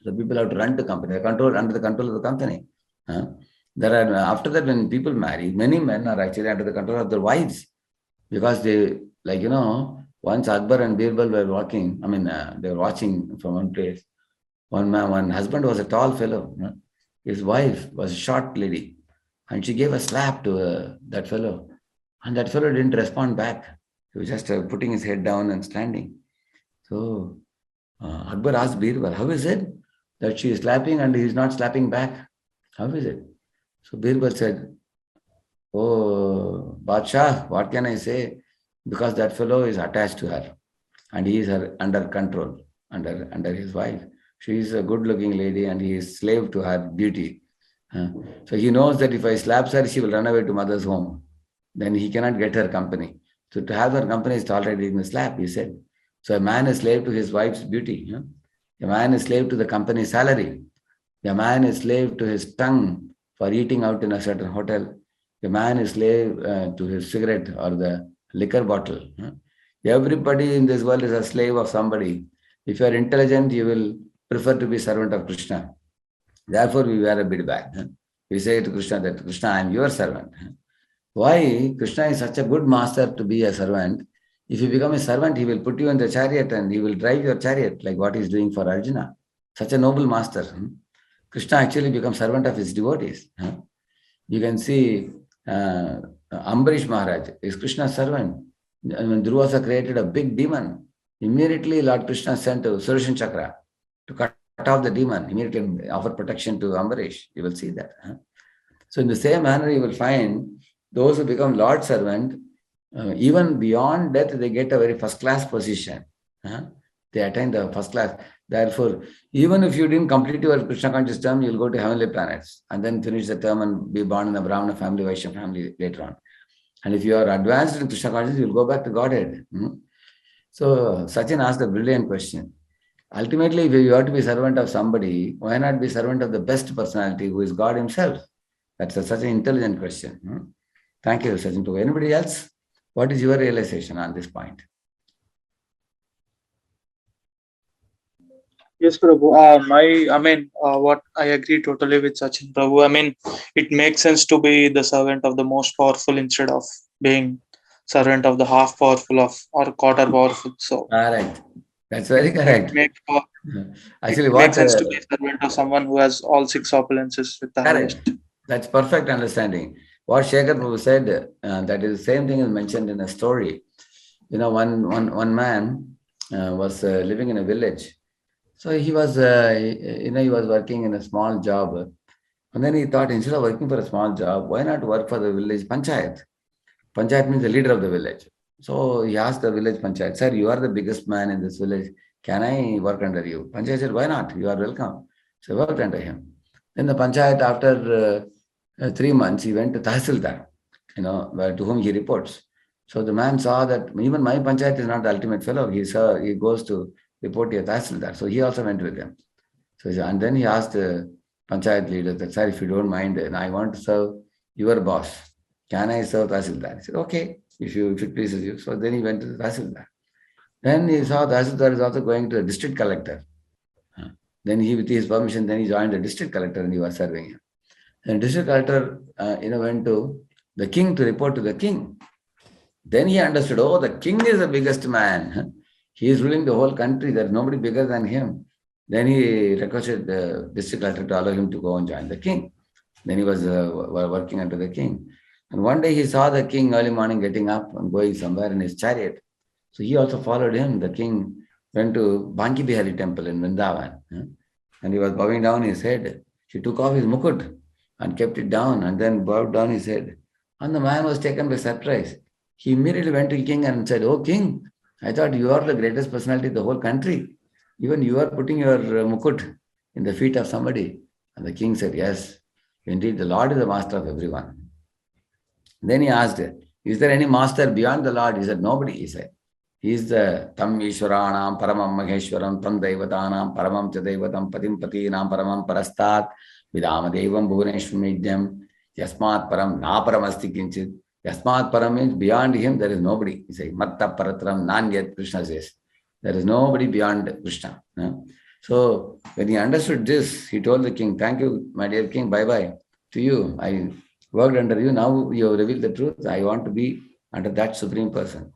So people have to run the company, under the control of the company. After that, when people marry, many men are actually under the control of their wives because they, once Akbar and Birbal were walking. They were watching from one place. One husband was a tall fellow. His wife was a short lady, and she gave a slap to that fellow, and that fellow didn't respond back. He was just putting his head down and standing. So Akbar asked Birbal, how is it that she is slapping and he is not slapping back? How is it? So Birbal said, oh, Badshah, what can I say? Because that fellow is attached to her and he is under control, under his wife. She is a good-looking lady and he is slave to her beauty. So he knows that if I slaps her, she will run away to mother's home. Then he cannot get her company. So to have her company is tolerating the slap, he said. So a man is slave to his wife's beauty. A man is slave to the company's salary. A man is slave to his tongue for eating out in a certain hotel. A man is slave to his cigarette or the liquor bottle. Everybody in this world is a slave of somebody. If you are intelligent, you will prefer to be servant of Krishna. Therefore, we wear a bead bag. We say to Krishna that, Krishna, I am your servant. Why? Krishna is such a good master to be a servant. If you become a servant, he will put you in the chariot and he will drive your chariot like what he is doing for Arjuna. Such a noble master. Krishna actually becomes servant of his devotees. You can see Ambarish Maharaj is Krishna's servant. When Durvasa created a big demon, immediately Lord Krishna sent to Sudarshan Chakra to cut off the demon, immediately offer protection to Ambarish. You will see that. So in the same manner, you will find those who become Lord's servant, even beyond death, they get a very first-class position. They attain the first class. Therefore, even if you didn't complete your Krishna conscious term, you'll go to heavenly planets and then finish the term and be born in a Brahmana family, Vaishya family later on. And if you are advanced in Krishna consciousness, you'll go back to Godhead. So Sachin asked a brilliant question. Ultimately, if you have to be servant of somebody, why not be servant of the best personality who is God himself? That's such an intelligent question. Thank you, Sachin. To anybody else, what is your realization on this point? Yes, Prabhu. What I agree totally with Sachin, Prabhu. It makes sense to be the servant of the most powerful instead of being servant of the half powerful or quarter powerful. So correct. That's very correct. Actually, it makes sense to be servant of someone who has all six opulences with the correct. highest. That's perfect understanding. What Shekhar Prabhu said, that is the same thing is mentioned in a story. One man was living in a village. So he was, he was working in a small job. And then he thought, instead of working for a small job, why not work for the village panchayat? Panchayat means the leader of the village. So he asked the village panchayat, sir, you are the biggest man in this village. Can I work under you? Panchayat said, why not? You are welcome. So he worked under him. Then the panchayat, after 3 months, he went to Tahsildar, to whom he reports. So the man saw that even my panchayat is not the ultimate fellow. He goes to report to a tahsildar. So he also went with them. So and then he asked the panchayat leader that, sir, if you don't mind, and I want to serve your boss. Can I serve tahsildar? He said, okay, if it pleases you. So then he went to the tahsildar. Then he saw the tahsildar is also going to the district collector. Then he, with his permission, then he joined the district collector and he was serving him. And district collector, went to the king to report to the king. Then he understood, oh, the king is the biggest man. He is ruling the whole country. There is nobody bigger than him. Then he requested the district collector to allow him to go and join the king. Then he was working under the king. And one day he saw the king early morning getting up and going somewhere in his chariot. So he also followed him. The king went to Banki Bihari temple in Vrindavan. And he was bowing down his head. He took off his mukut and kept it down and then bowed down his head. And the man was taken by surprise. He immediately went to the king and said, oh, king, I thought you are the greatest personality in the whole country. Even you are putting your mukut in the feet of somebody. And the king said, yes, indeed, the Lord is the master of everyone. Then he asked, is there any master beyond the Lord? He said, nobody, he said. He is the Tam Ishwaranam Paramam Maheshwaram Tam Daivatanam Paramam Chadaivatam Patim Patinam Paramam Parastat Vidama Devam Bhuvaneshwamidyam Yasmat Param Naparamasti Kinchit. Yasmat Param means beyond him there is nobody. He says, Matta Paratram Nanyat, Krishna says. There is nobody beyond Krishna. So when he understood this, he told the king, thank you, my dear king, bye-bye to you. I worked under you. Now you have revealed the truth. I want to be under that supreme person.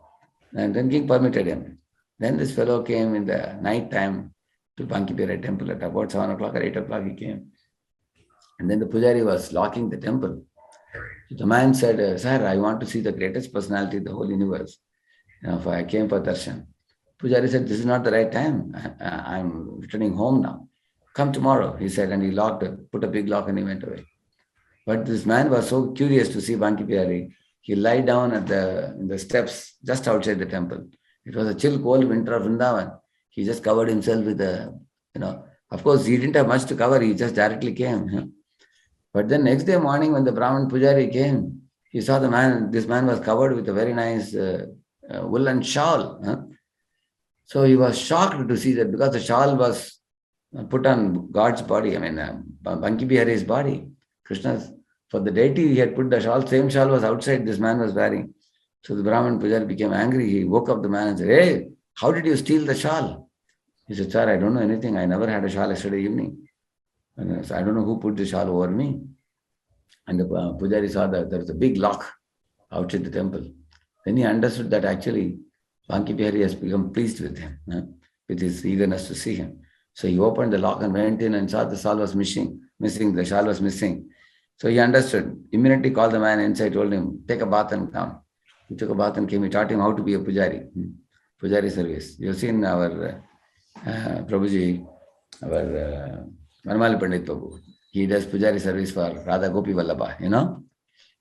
And then king permitted him. Then this fellow came in the night time to Banki Bihari temple at about 7 o'clock or 8 o'clock he came. And then the pujari was locking the temple. So the man said, sir, I want to see the greatest personality in the whole universe. I came for darshan. Pujari said, this is not the right time. I'm returning home now. Come tomorrow, he said, and he put a big lock and he went away. But this man was so curious to see Banki Bihari. He lay down in the steps just outside the temple. It was a chill, cold winter of Vrindavan. He just covered himself with of course, he didn't have much to cover. He just directly came. But then next day morning when the Brahmin Pujari came, he saw this man was covered with a very nice woolen shawl. So he was shocked to see that because the shawl was put on God's body, Banki Bihari's body, Krishna's. For the deity, he had put the shawl, same shawl was outside, this man was wearing. So the Brahmin Pujari became angry. He woke up the man and said, hey, how did you steal the shawl? He said, sir, I don't know anything. I never had a shawl yesterday evening. So I don't know who put the shawl over me. And the Pujari saw that there was a big lock outside the temple. Then he understood that actually Banki Bihari has become pleased with him, with his eagerness to see him. So he opened the lock and went in and saw the shawl was missing. The shawl was missing. So he understood. Immediately called the man inside, told him, take a bath and come. He took a bath and came. He taught him how to be a pujari. Pujari service. You've seen our Prabhuji, our Manmali Pandit Prabhu. He does pujari service for Radha Gopi Vallabha,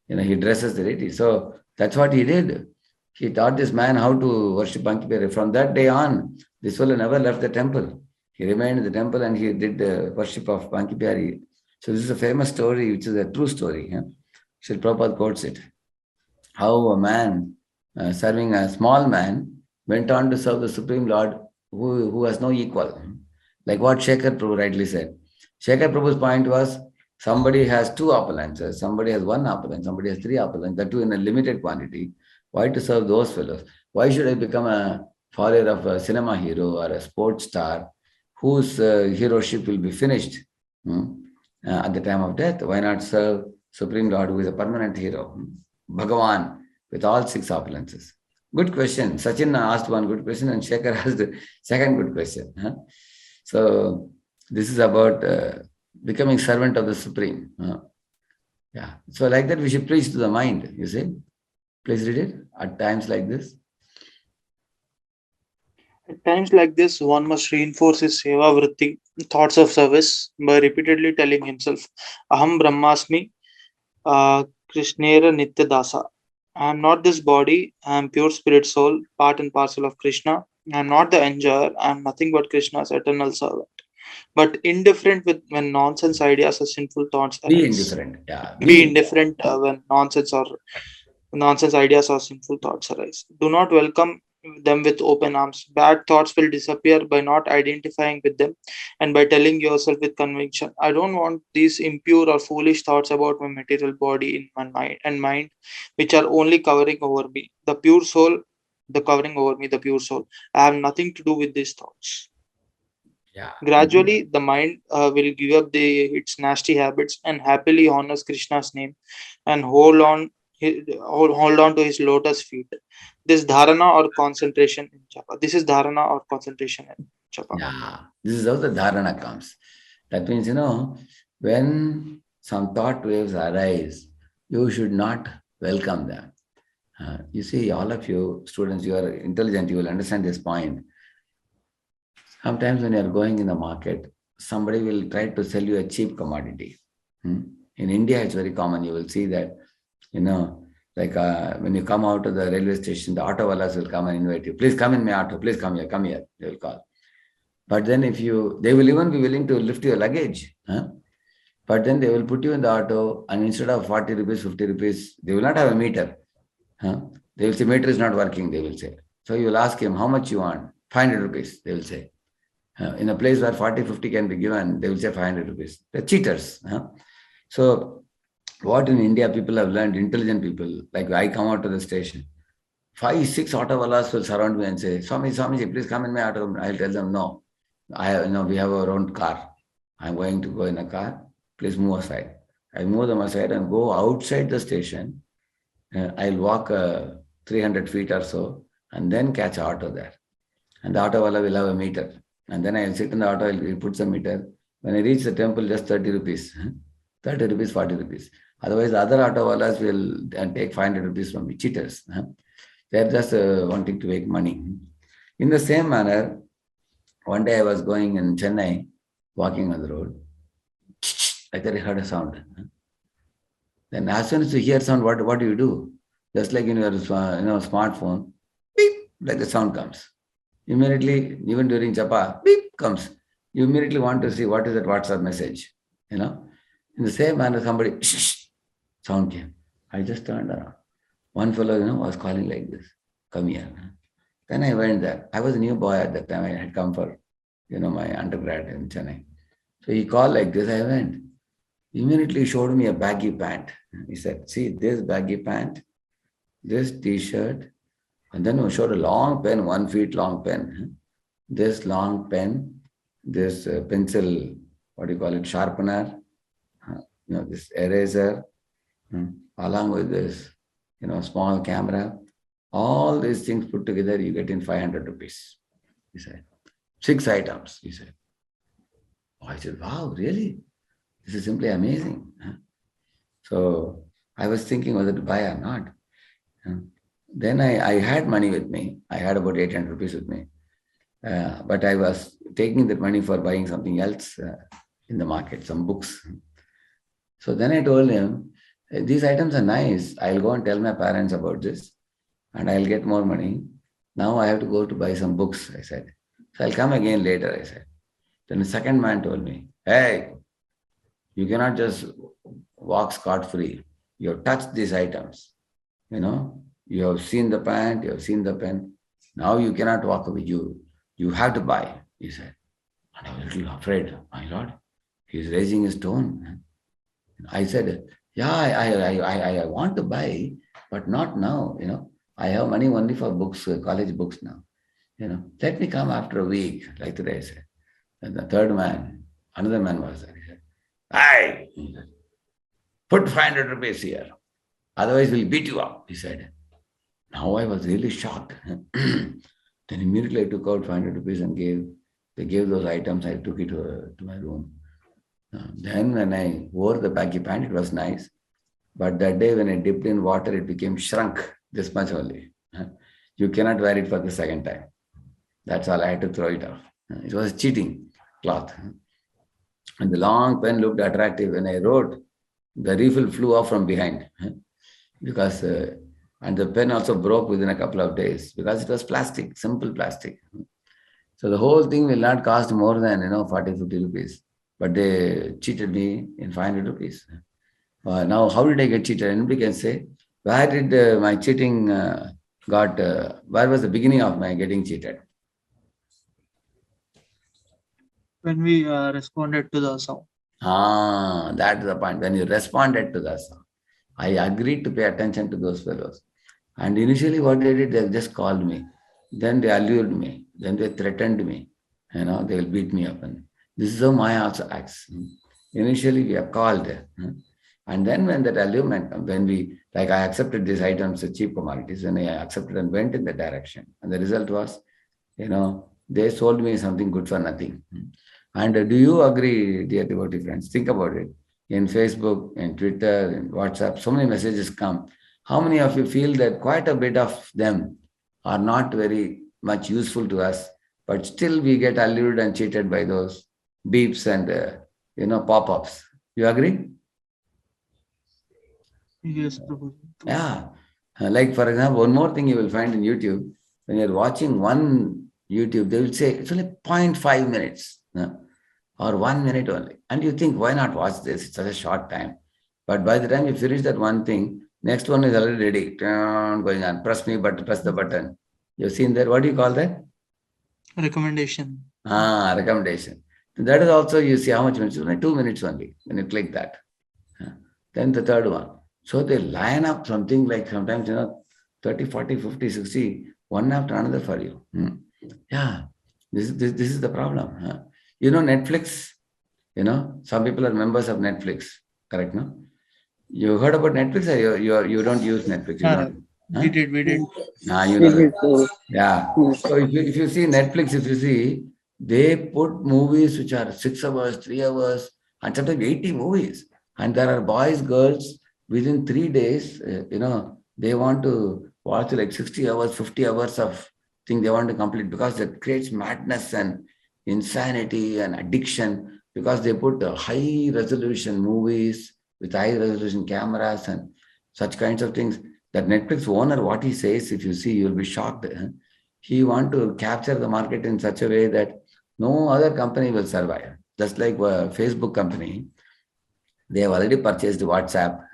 he dresses the deity. So that's what he did. He taught this man how to worship Banki Bihari. From that day on, this fellow never left the temple. He remained in the temple and he did the worship of Banki Bihari. So this is a famous story, which is a true story. Srila Prabhupada quotes it. How a man serving a small man went on to serve the Supreme Lord who has no equal. Like what Shekhar Prabhu rightly said. Shekhar Prabhu's point was, somebody has 2 opulences, somebody has 1 opulence, somebody has 3 opulences, that too in a limited quantity. Why to serve those fellows? Why should I become a follower of a cinema hero or a sports star whose heroship will be finished at the time of death? Why not serve Supreme Lord who is a permanent hero, Bhagavan, with all 6 opulences? Good question. Sachin asked one good question and Shekhar asked the second good question. So this is about becoming servant of the Supreme. So like that we should preach to the mind, you see. Please read it at times like this. At times like this, one must reinforce his seva vritti, thoughts of service, by repeatedly telling himself, Aham Brahmasmi Krishnera Nitya Dasa. I am not this body, I am pure spirit soul, part and parcel of Krishna. I am not the enjoyer, I am nothing but Krishna's eternal servant. But indifferent when nonsense ideas or sinful thoughts arise. Be indifferent. Be indifferent when nonsense or nonsense ideas or sinful thoughts arise. Do not welcome them with open arms. Bad thoughts will disappear by not identifying with them and by telling yourself with conviction, I don't want these impure or foolish thoughts about my material body in my mind, which are only covering over me. The covering over me, the pure soul. I have nothing to do with these thoughts. Yeah. Gradually, the mind will give up its nasty habits and happily honors Krishna's name and hold on to his lotus feet. This dharana or concentration in japa. This is dharana or concentration in japa. Yeah. This is how the dharana comes. That means, when some thought waves arise, you should not welcome them. You see, all of you students, you are intelligent, you will understand this point. Sometimes when you are going in the market, somebody will try to sell you a cheap commodity. In India, it's very common. You will see that, like when you come out of the railway station, the auto wallahs will come and invite you. Please come in my auto. Please come here. They will call. But then they will even be willing to lift your luggage. But then they will put you in the auto and instead of 40 rupees, 50 rupees, they will not have a meter. They will say, meter is not working, they will say. So you will ask him, how much you want? 500 rupees, they will say. In a place where 40, 50 can be given, they will say 500 rupees. They're cheaters. So what in India people have learned, intelligent people, like I come out to the station, 5, 6 auto wallahs will surround me and say, Swamiji, please come in my auto. I'll tell them, no, we have our own car. I'm going to go in a car. Please move aside. I move them aside and go outside the station. I'll walk 300 feet or so and then catch an auto there. And the auto wala will have a meter. And then I'll sit in the auto, I'll put some meter. When I reach the temple, just 30 rupees. 30 rupees, 40 rupees. Otherwise, the other auto walas will take 500 rupees from me. Cheaters. They're just wanting to make money. In the same manner, one day I was going in Chennai, walking on the road. I thought I heard a sound. Then as soon as you hear sound, what do you do? Just like in your smartphone, beep, like the sound comes. Immediately, even during japa, beep comes. You immediately want to see what is that WhatsApp message. In the same manner, somebody sound came. I just turned around. One fellow, was calling like this, come here. Then I went there. I was a new boy at that time. I had come for, my undergrad in Chennai. So he called like this, I went. Immediately showed me a baggy pant. He said, see, this baggy pant, this t-shirt, and then he showed a long pen, 1 feet long pen. This long pen, this pencil, sharpener, this eraser, along with this, small camera. All these things put together, you get in 500 rupees. He said, 6 items, he said. Oh, I said, wow, really? This is simply amazing. So I was thinking whether to buy or not. Then I had money with me. I had about 800 rupees with me. But I was taking that money for buying something else in the market, some books. So then I told him, these items are nice. I'll go and tell my parents about this and I'll get more money. Now I have to go to buy some books, I said. So I'll come again later, I said. Then the second man told me, hey, you cannot just walk scot-free. You have touched these items. You have seen the pant, you have seen the pen. Now you cannot walk away. You have to buy, he said. And I was a little afraid. My Lord, he's raising his tone. I said, yeah, I want to buy, but not now. I have money only for books, college books now. Let me come after a week, like today I said. And the third man, another man was there. He said, hey, put 500 rupees here. Otherwise, we'll beat you up, he said. Now I was really shocked. Then immediately I took out 500 rupees and they gave those items. I took it to my room. Then when I wore the baggy pant, it was nice. But that day when I dipped in water, it became shrunk this much only. You cannot wear it for the second time. That's all, I had to throw it off. It was cheating cloth. And the long pen looked attractive. When I wrote, the refill flew off from behind. Because, and the pen also broke within a couple of days because it was plastic, simple plastic. So the whole thing will not cost more than, 40, 50 rupees. But they cheated me in 500 rupees. Now, how did I get cheated? Anybody can say, Where did my cheating where was the beginning of my getting cheated? When we responded to the sound. That's the point. When you responded to the song, I agreed to pay attention to those fellows. And initially, what they did, they just called me. Then they allured me. Then they threatened me. They will beat me up. And this is how Maya also acts. Initially, we are called. And then when that allurement, like I accepted these items as cheap commodities, and I accepted and went in that direction. And the result was, they sold me something good for nothing. And do you agree, dear devotee friends? Think about it. In Facebook, in Twitter, in WhatsApp, so many messages come. How many of you feel that quite a bit of them are not very much useful to us, but still we get allured and cheated by those beeps and pop-ups? You agree? Yes, Prabhu. Yeah. Like for example, one more thing you will find in YouTube, when you're watching one YouTube, they will say it's only 0.5 minutes. Or 1 minute only. And you think, why not watch this? It's such a short time. But by the time you finish that one thing, next one is already ready. Going on. Press the button. You've seen that? What do you call that? Recommendation. Recommendation. That is also, you see how much minutes? Only 2 minutes only when you click that. Then the third one. So they line up something like sometimes, 30, 40, 50, 60, one after another for you. Yeah. This is the problem. Netflix, some people are members of Netflix, correct, no? You heard about Netflix or you don't use Netflix? You don't? We did. You It know that. is so. Yeah. So if you see Netflix, they put movies which are 6 hours, 3 hours, and sometimes 80 movies. And there are boys, girls, within 3 days, they want to watch like 60 hours, 50 hours of thing they want to complete because that creates madness and insanity and addiction because they put high resolution movies with high resolution cameras and such kinds of things. That Netflix owner, what he says, if you see, you'll be shocked. He want to capture the market in such a way that no other company will survive. Just like Facebook company, they have already purchased WhatsApp.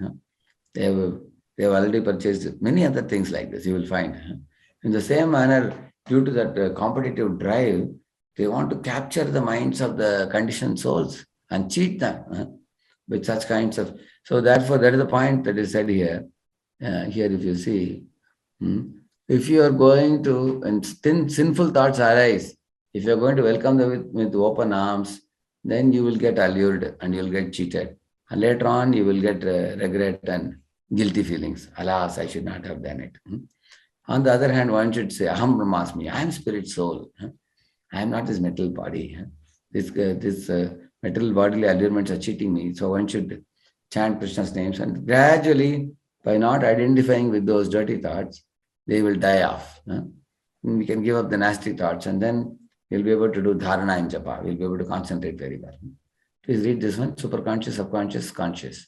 They have already purchased many other things like this. You will find. In the same manner, due to that competitive drive, they want to capture the minds of the conditioned souls and cheat them with such kinds of. So therefore, that is the point that is said here. Here, if you see, if you are going to, and sinful thoughts arise, if you are going to welcome them with open arms, then you will get allured and you will get cheated. And later on, you will get regret and guilty feelings. Alas, I should not have done it. On the other hand, one should say, Aham Brahmasmi, I am spirit soul. I am not this metal body. This metal bodily allurements are cheating me. So one should chant Krishna's names and gradually, by not identifying with those dirty thoughts, they will die off. We can give up the nasty thoughts and then we'll be able to do dharana and japa. We'll be able to concentrate very well. Please read this one, superconscious, subconscious, conscious.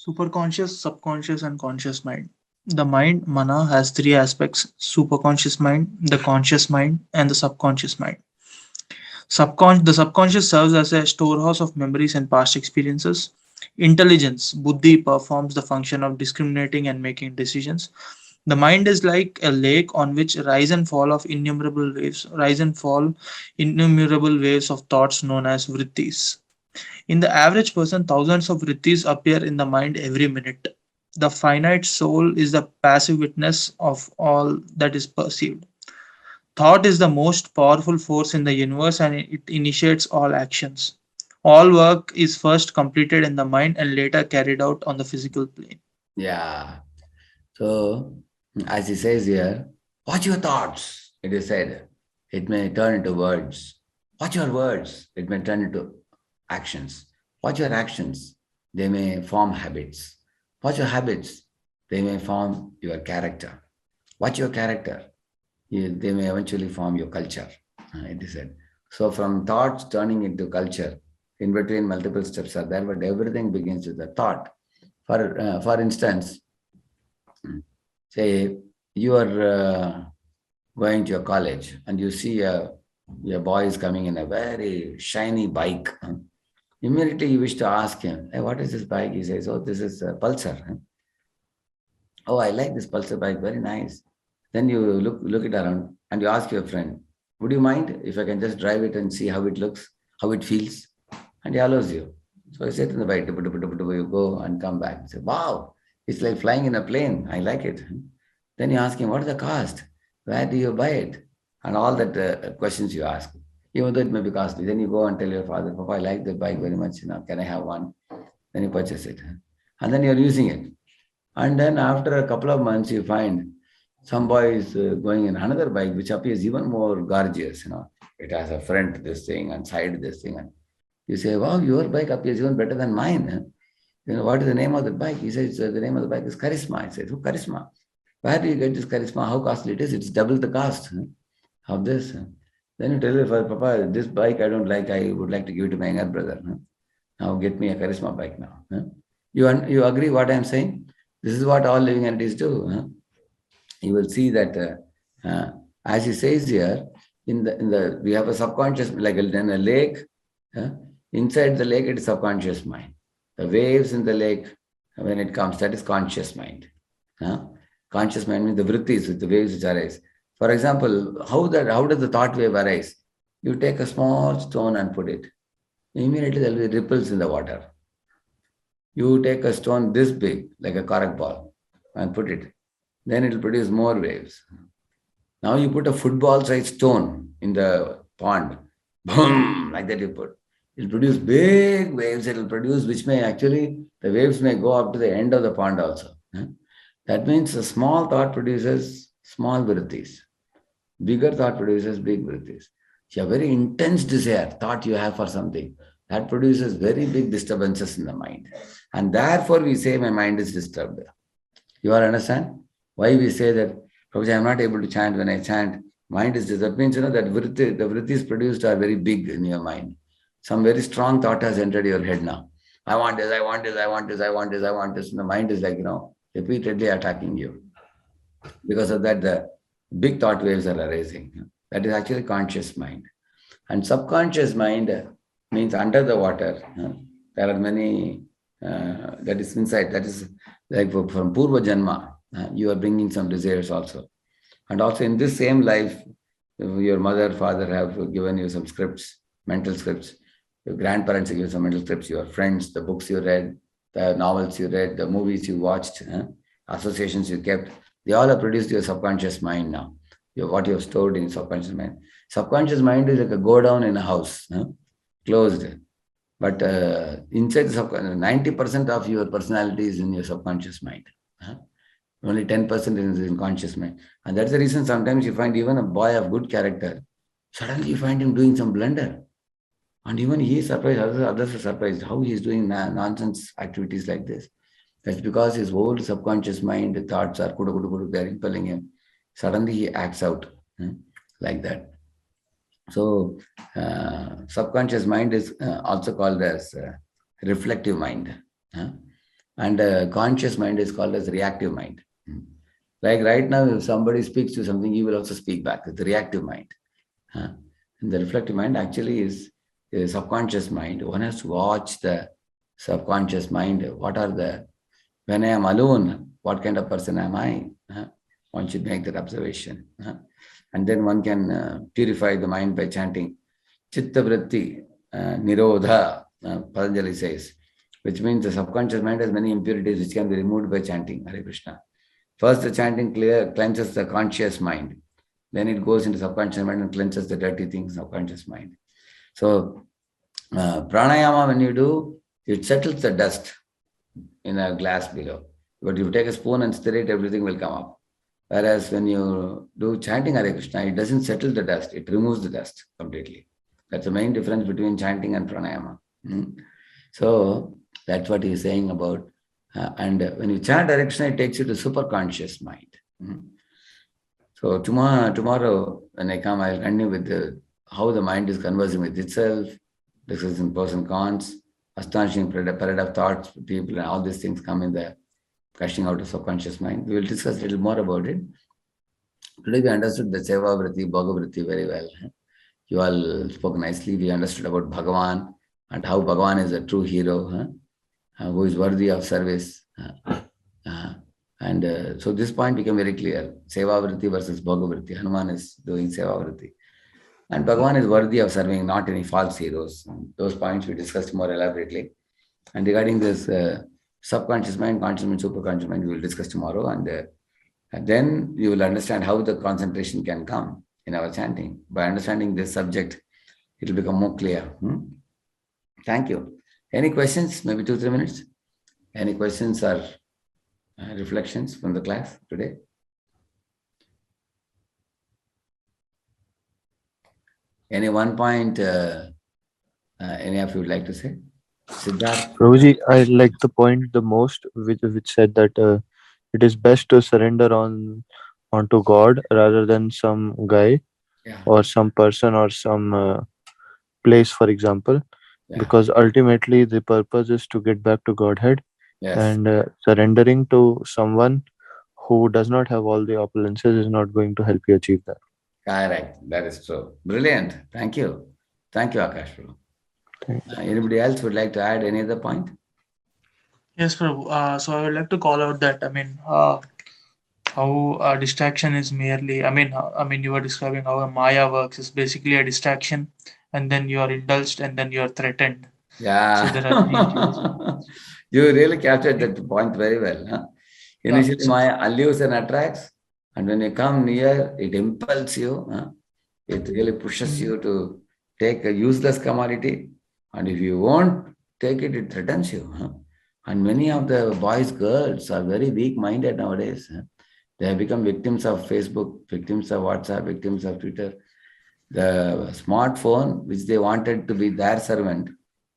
Superconscious, subconscious, and conscious mind. The mind, mana, has three aspects: superconscious mind, the conscious mind, and the subconscious mind. The subconscious serves as a storehouse of memories and past experiences. Intelligence, buddhi, performs the function of discriminating and making decisions. The mind is like a lake on which rise and fall innumerable waves of thoughts known as vrittis. In the average person, thousands of vrittis appear in the mind every minute. The finite soul is the passive witness of all that is perceived. Thought is the most powerful force in the universe and it initiates all actions. All work is first completed in the mind and later carried out on the physical plane. Yeah. So, as he says here, watch your thoughts, it is said. It may turn into words. Watch your words, it may turn into actions. Watch your actions, they may form habits. Watch your habits, they may form your character. Watch your character, they may eventually form your culture, it is said. So from thoughts turning into culture, in between multiple steps are there, but everything begins with a thought. For instance, say you are going to your college and you see a boy is coming in a very shiny bike. Immediately you wish to ask him, hey, what is this bike? He says, oh, this is a Pulsar. Oh, I like this Pulsar bike, very nice. Then you look it around and you ask your friend, would you mind if I can just drive it and see how it looks, how it feels? And he allows you. So I sit in the bike, you go and come back. You say, wow, it's like flying in a plane. I like it. Then you ask him, what is the cost? Where do you buy it? And all that questions you ask. Even though it may be costly. Then you go and tell your father, Papa, I like the bike very much. Can I have one? Then you purchase it. And then you're using it. And then after a couple of months, you find some boy is going in another bike, which appears even more gorgeous. It has a front this thing and side this thing. And you say, wow, your bike appears even better than mine. What is the name of the bike? He says, the name of the bike is Charisma. I said, who Charisma? Where do you get this Charisma? How costly it is? It's double the cost of this. Then you tell your father, Papa, this bike I don't like. I would like to give it to my younger brother. Now get me a Charisma bike now. You agree what I'm saying? This is what all living entities do. You will see that as he says here, we have a subconscious, like in a lake. Inside the lake, it is subconscious mind. The waves in the lake, when it comes, that is conscious mind. Conscious mind means the vrittis, with the waves which arise. For example, how does the thought wave arise? You take a small stone and put it. Immediately there will be ripples in the water. You take a stone this big, like a cork ball, and put it. Then it will produce more waves. Now you put a football-sized stone in the pond. Boom! Like that you put. It will produce big waves. It will produce, which may actually, the waves may go up to the end of the pond also. That means a small thought produces small vrittis. Bigger thought produces big vrittis. So a very intense desire, thought you have for something, that produces very big disturbances in the mind. And therefore we say my mind is disturbed. You all understand? Why we say that, Prabhuji, I am not able to chant. When I chant, mind is disturbed. That means, that the vrittis produced are very big in your mind. Some very strong thought has entered your head now. I want this, I want this, I want this, I want this, I want this. And the mind is like, repeatedly attacking you. Because of that, the big thought waves are arising. That is actually conscious mind. And subconscious mind means under the water. There are many, that is inside, that is like from Purva Janma, you are bringing some desires also. And also in this same life, your mother, father have given you some scripts, mental scripts. Your grandparents have given some mental scripts, your friends, the books you read, the novels you read, the movies you watched, associations you kept. They all have produced your subconscious mind now. What you have stored in subconscious mind. Subconscious mind is like a go down in a house, closed. But inside the subconscious, 90% of your personality is in your subconscious mind. Only 10% is in conscious mind. And that's the reason sometimes you find even a boy of good character, suddenly you find him doing some blunder. And even he is surprised, others are surprised how he is doing nonsense activities like this. That's because his whole subconscious mind, the thoughts are they're impelling him. Suddenly he acts out like that. So subconscious mind is also called as reflective mind. And conscious mind is called as reactive mind. Like right now, if somebody speaks to something, you will also speak back. It's the reactive mind. And the reflective mind actually is the subconscious mind. One has to watch the subconscious mind. When I am alone, what kind of person am I? One should make that observation. And then one can purify the mind by chanting Chitta Vritti Nirodha, Patanjali says, which means the subconscious mind has many impurities which can be removed by chanting Hare Krishna. First, the chanting cleanses the conscious mind. Then it goes into subconscious mind and cleanses the dirty things in subconscious mind. So, pranayama, when you do, it settles the dust in a glass below. But if you take a spoon and stir it, everything will come up. Whereas when you do chanting Hare Krishna, it doesn't settle the dust, it removes the dust completely. That's the main difference between chanting and pranayama. So, that's what he's saying about. And when you chant Hare Krishna, it takes you to superconscious mind. So tomorrow when I come, I'll continue with how the mind is conversing with itself, discussing pros and cons, astonishing parade of thoughts, people, and all these things come in the gushing out of subconscious mind. We will discuss a little more about it. Today we understood the Seva Vritti, Bhoga Vritti very well. You all spoke nicely. We understood about Bhagavan and how Bhagavan is a true hero, who is worthy of service. So this point became very clear. Sevavritti versus Bhagavritti. Hanuman is doing Sevavritti. And Bhagavan is worthy of serving, not any false heroes. Those points we discussed more elaborately. And regarding this subconscious mind, conscious mind, superconscious mind, we will discuss tomorrow. And then you will understand how the concentration can come in our chanting. By understanding this subject, it will become more clear. Thank you. Any questions? Maybe 2-3 minutes? Any questions or reflections from the class today? Any one point any of you would like to say? Siddharth? Prabhuji, I like the point the most, which said that it is best to surrender onto God rather than some guy Yeah. or some person or some place, for example, Yeah. because ultimately the purpose is to get back to Godhead, Yes. and surrendering to someone who does not have all the opulences is not going to help you achieve that. Correct. That is true. Brilliant. Thank you. Thank you, Akash. Thank Anybody else would like to add any other point? Yes, Prabhu. So I would like to call out that, I mean, how distraction is merely, I mean, you were describing how a Maya works is basically a distraction, and then you are indulged, and then you are threatened. Yeah. So there are three phases. You really captured that point very well. Huh? Yeah, Initially, so Maya allures and attracts, and when you come near, it impels you. It really pushes you to take a useless commodity, and if you won't take it, it threatens you. And many of the boys, girls are very weak-minded nowadays. They have become victims of Facebook, victims of WhatsApp, victims of Twitter. The smartphone, which they wanted to be their servant,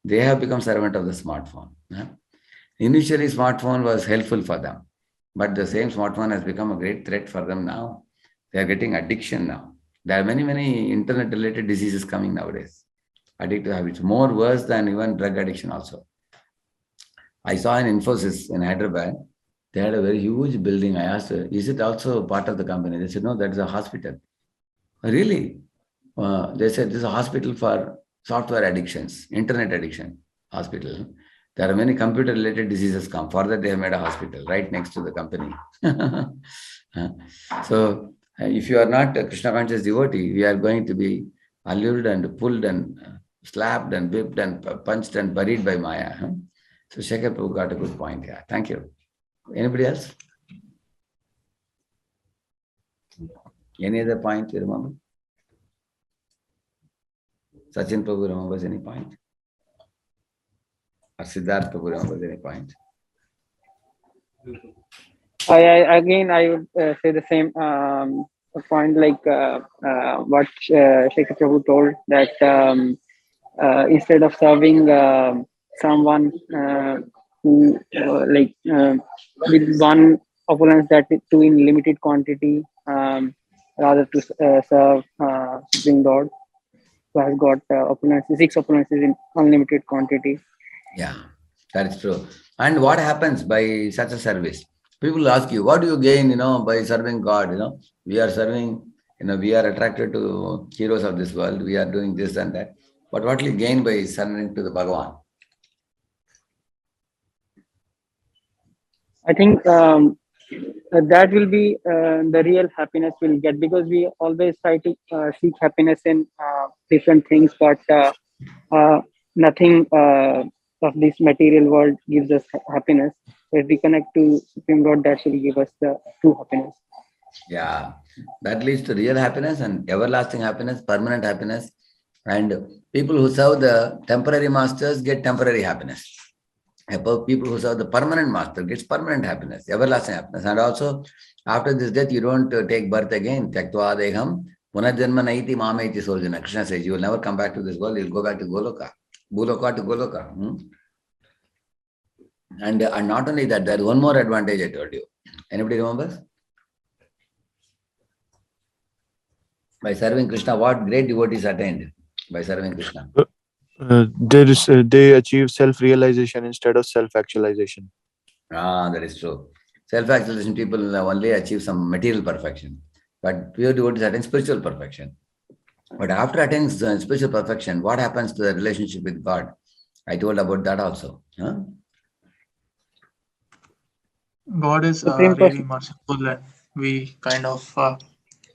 they have become servant of the smartphone. Initially, smartphone was helpful for them, but the same smartphone has become a great threat for them now. They are getting addiction now. There are many internet-related diseases coming nowadays. Addictive habits, more worse than even drug addiction also. I saw in Infosys in Hyderabad, they had a very huge building. I asked, is it also part of the company? They said, no, that is a hospital. Really? They said this is a hospital for software addictions, internet addiction hospital. There are many computer-related diseases come. For that, they have made a hospital right next to the company. So, if you are not a Krishna conscious devotee, we are going to be allured and pulled and slapped and whipped and punched and buried by Maya. So, Shekhar Prabhu got a good point here. Thank you. Anybody else? Any other point you remember? Sachin Prabhu remembers any point? Or Siddharth Prabhu remembers any point? I would say the same point, like what Shekhar Prabhu told, that instead of serving someone who with one opulence, that too in limited quantity, rather to serve Supreme Lord, who has got opulences, 6 opulences in unlimited quantity. Yeah, that is true. And what happens by such a service? People ask you, what do you gain, by serving God? We are serving, we are attracted to heroes of this world. We are doing this and that. But what will you gain by surrendering to the Bhagavan? I think that will be the real happiness we'll get, because we always try to seek happiness in different things, but nothing of this material world gives us happiness. So if we connect to Supreme Lord, that will give us the true happiness. Yeah, that leads to real happiness and everlasting happiness, permanent happiness. And people who serve the temporary masters get temporary happiness. People who serve the permanent master gets permanent happiness, everlasting happiness. And also, after this death, you don't take birth again. Tyaktva deham punarjanma naiti mameti sorjana. Krishna says, you will never come back to this world. You'll go back to Goloka. Bhuloka to Goloka. And not only that, there is one more advantage I told you. Anybody remembers? By serving Krishna, what great devotees attained by serving Krishna? They achieve self-realization instead of self-actualization. That is true. Self-actualization people only achieve some material perfection, but pure devotees attain spiritual perfection. But after attaining spiritual perfection, what happens to the relationship with God? I told about that also. Huh? God is Supreme really Person. merciful, and we kind of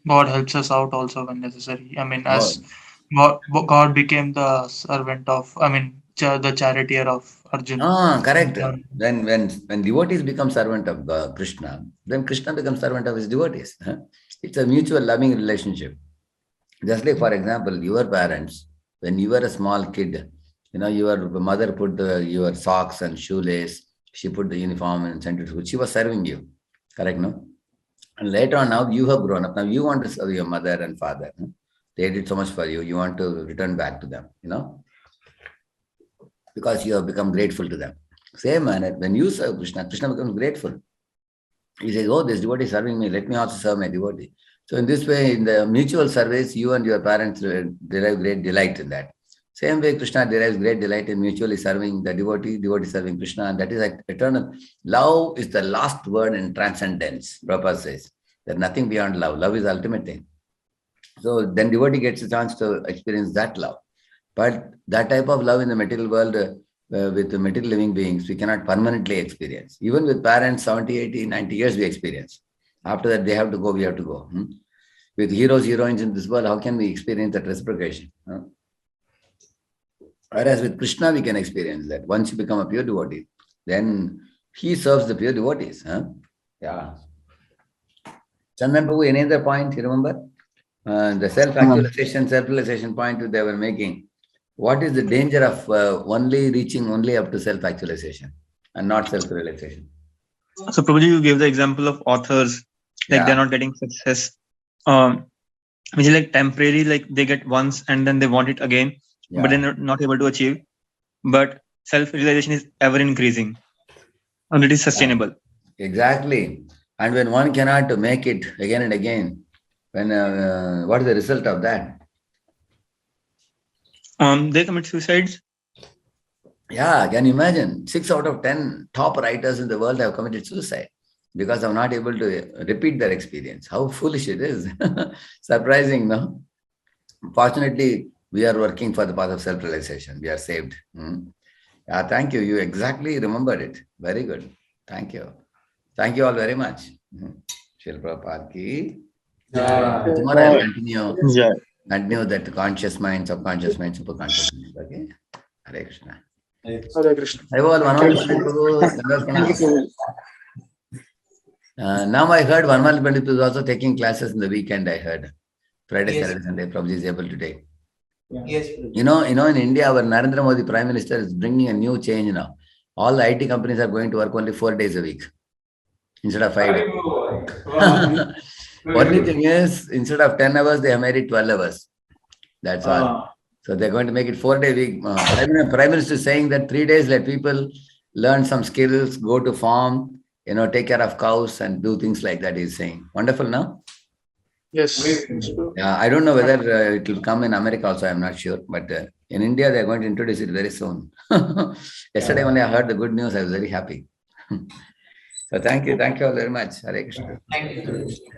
God helps us out also when necessary. I mean, Oh. as God became the servant of, I mean, the charioteer of Arjun. Correct. When devotees become servant of Krishna, then Krishna becomes servant of his devotees. Huh? It's a mutual loving relationship. Just like, for example, your parents, when you were a small kid, your mother put your socks and shoelace, she put the uniform and sent it to school. She was serving you. Correct, no? And later on, now you have grown up. Now you want to serve your mother and father. Huh? They did so much for you. You want to return back to them, because you have become grateful to them. Same manner, when you serve Krishna, Krishna becomes grateful. He says, oh, this devotee is serving me, let me also serve my devotee. So in this way, in the mutual service, you and your parents derive great delight in that. Same way, Krishna derives great delight in mutually serving the devotee, devotee serving Krishna, and that is eternal. Love is the last word in transcendence, Prabhupada says. There's nothing beyond love. Love is the ultimate thing. So then devotee gets a chance to experience that love. But that type of love in the material world, with the material living beings, we cannot permanently experience. Even with parents, 70, 80, 90 years we experience. After that, they have to go, we have to go. With heroes, heroines in this world, how can we experience that reciprocation? Whereas with Krishna, we can experience that. Once you become a pure devotee, then he serves the pure devotees. Yeah. Chandan Prabhu, any other point you remember? The self-realization point they were making. What is the danger of reaching only up to self-actualization and not self-realization? So probably you gave the example of authors, like they're Yeah, not getting success, um, which is like temporary, like they get once and then they want it again, but yeah, they're not able to achieve. But self-realization is ever increasing and it is sustainable. exactly. And when one cannot make it again and again, when what is the result of that? They commit suicides. Yeah, can you imagine? 6 out of 10 top writers in the world have committed suicide because they're not able to repeat their experience. How foolish it is. Surprising, no? Fortunately, we are working for the path of self-realization. We are saved. Yeah, thank you. You exactly remembered it. Very good. Thank you. Thank you all very much. Srila Prabhupada ki. Tomorrow I'll continue that conscious mind, subconscious mind, superconscious mind. Okay? Hare Krishna. Hare Krishna. I was Vanmal Pandit Thank you, Prabhu. Prabhu. Now I heard Vanmal Pandit is also taking classes in the weekend, I heard. Friday, Yes. Saturday, Sunday, Prabhuji is able to take. Yes, Prabhu. You know, in India, our Narendra Modi Prime Minister is bringing a new change now. All the IT companies are going to work only 4 days a week instead of 5 days. Only thing is, instead of 10 hours, they have made it 12 hours. That's all. So they're going to make it 4-day week. Prime Minister is saying that 3 days let people learn some skills, go to farm, take care of cows and do things like that. He's saying. Wonderful, no? Yes. Yes, Prabhu. Yeah, I don't know whether it will come in America also. I'm not sure, but in India they're going to introduce it very soon. Yesterday when I heard the good news, I was very happy. So thank you all very much. Hare Krishna. Thank you.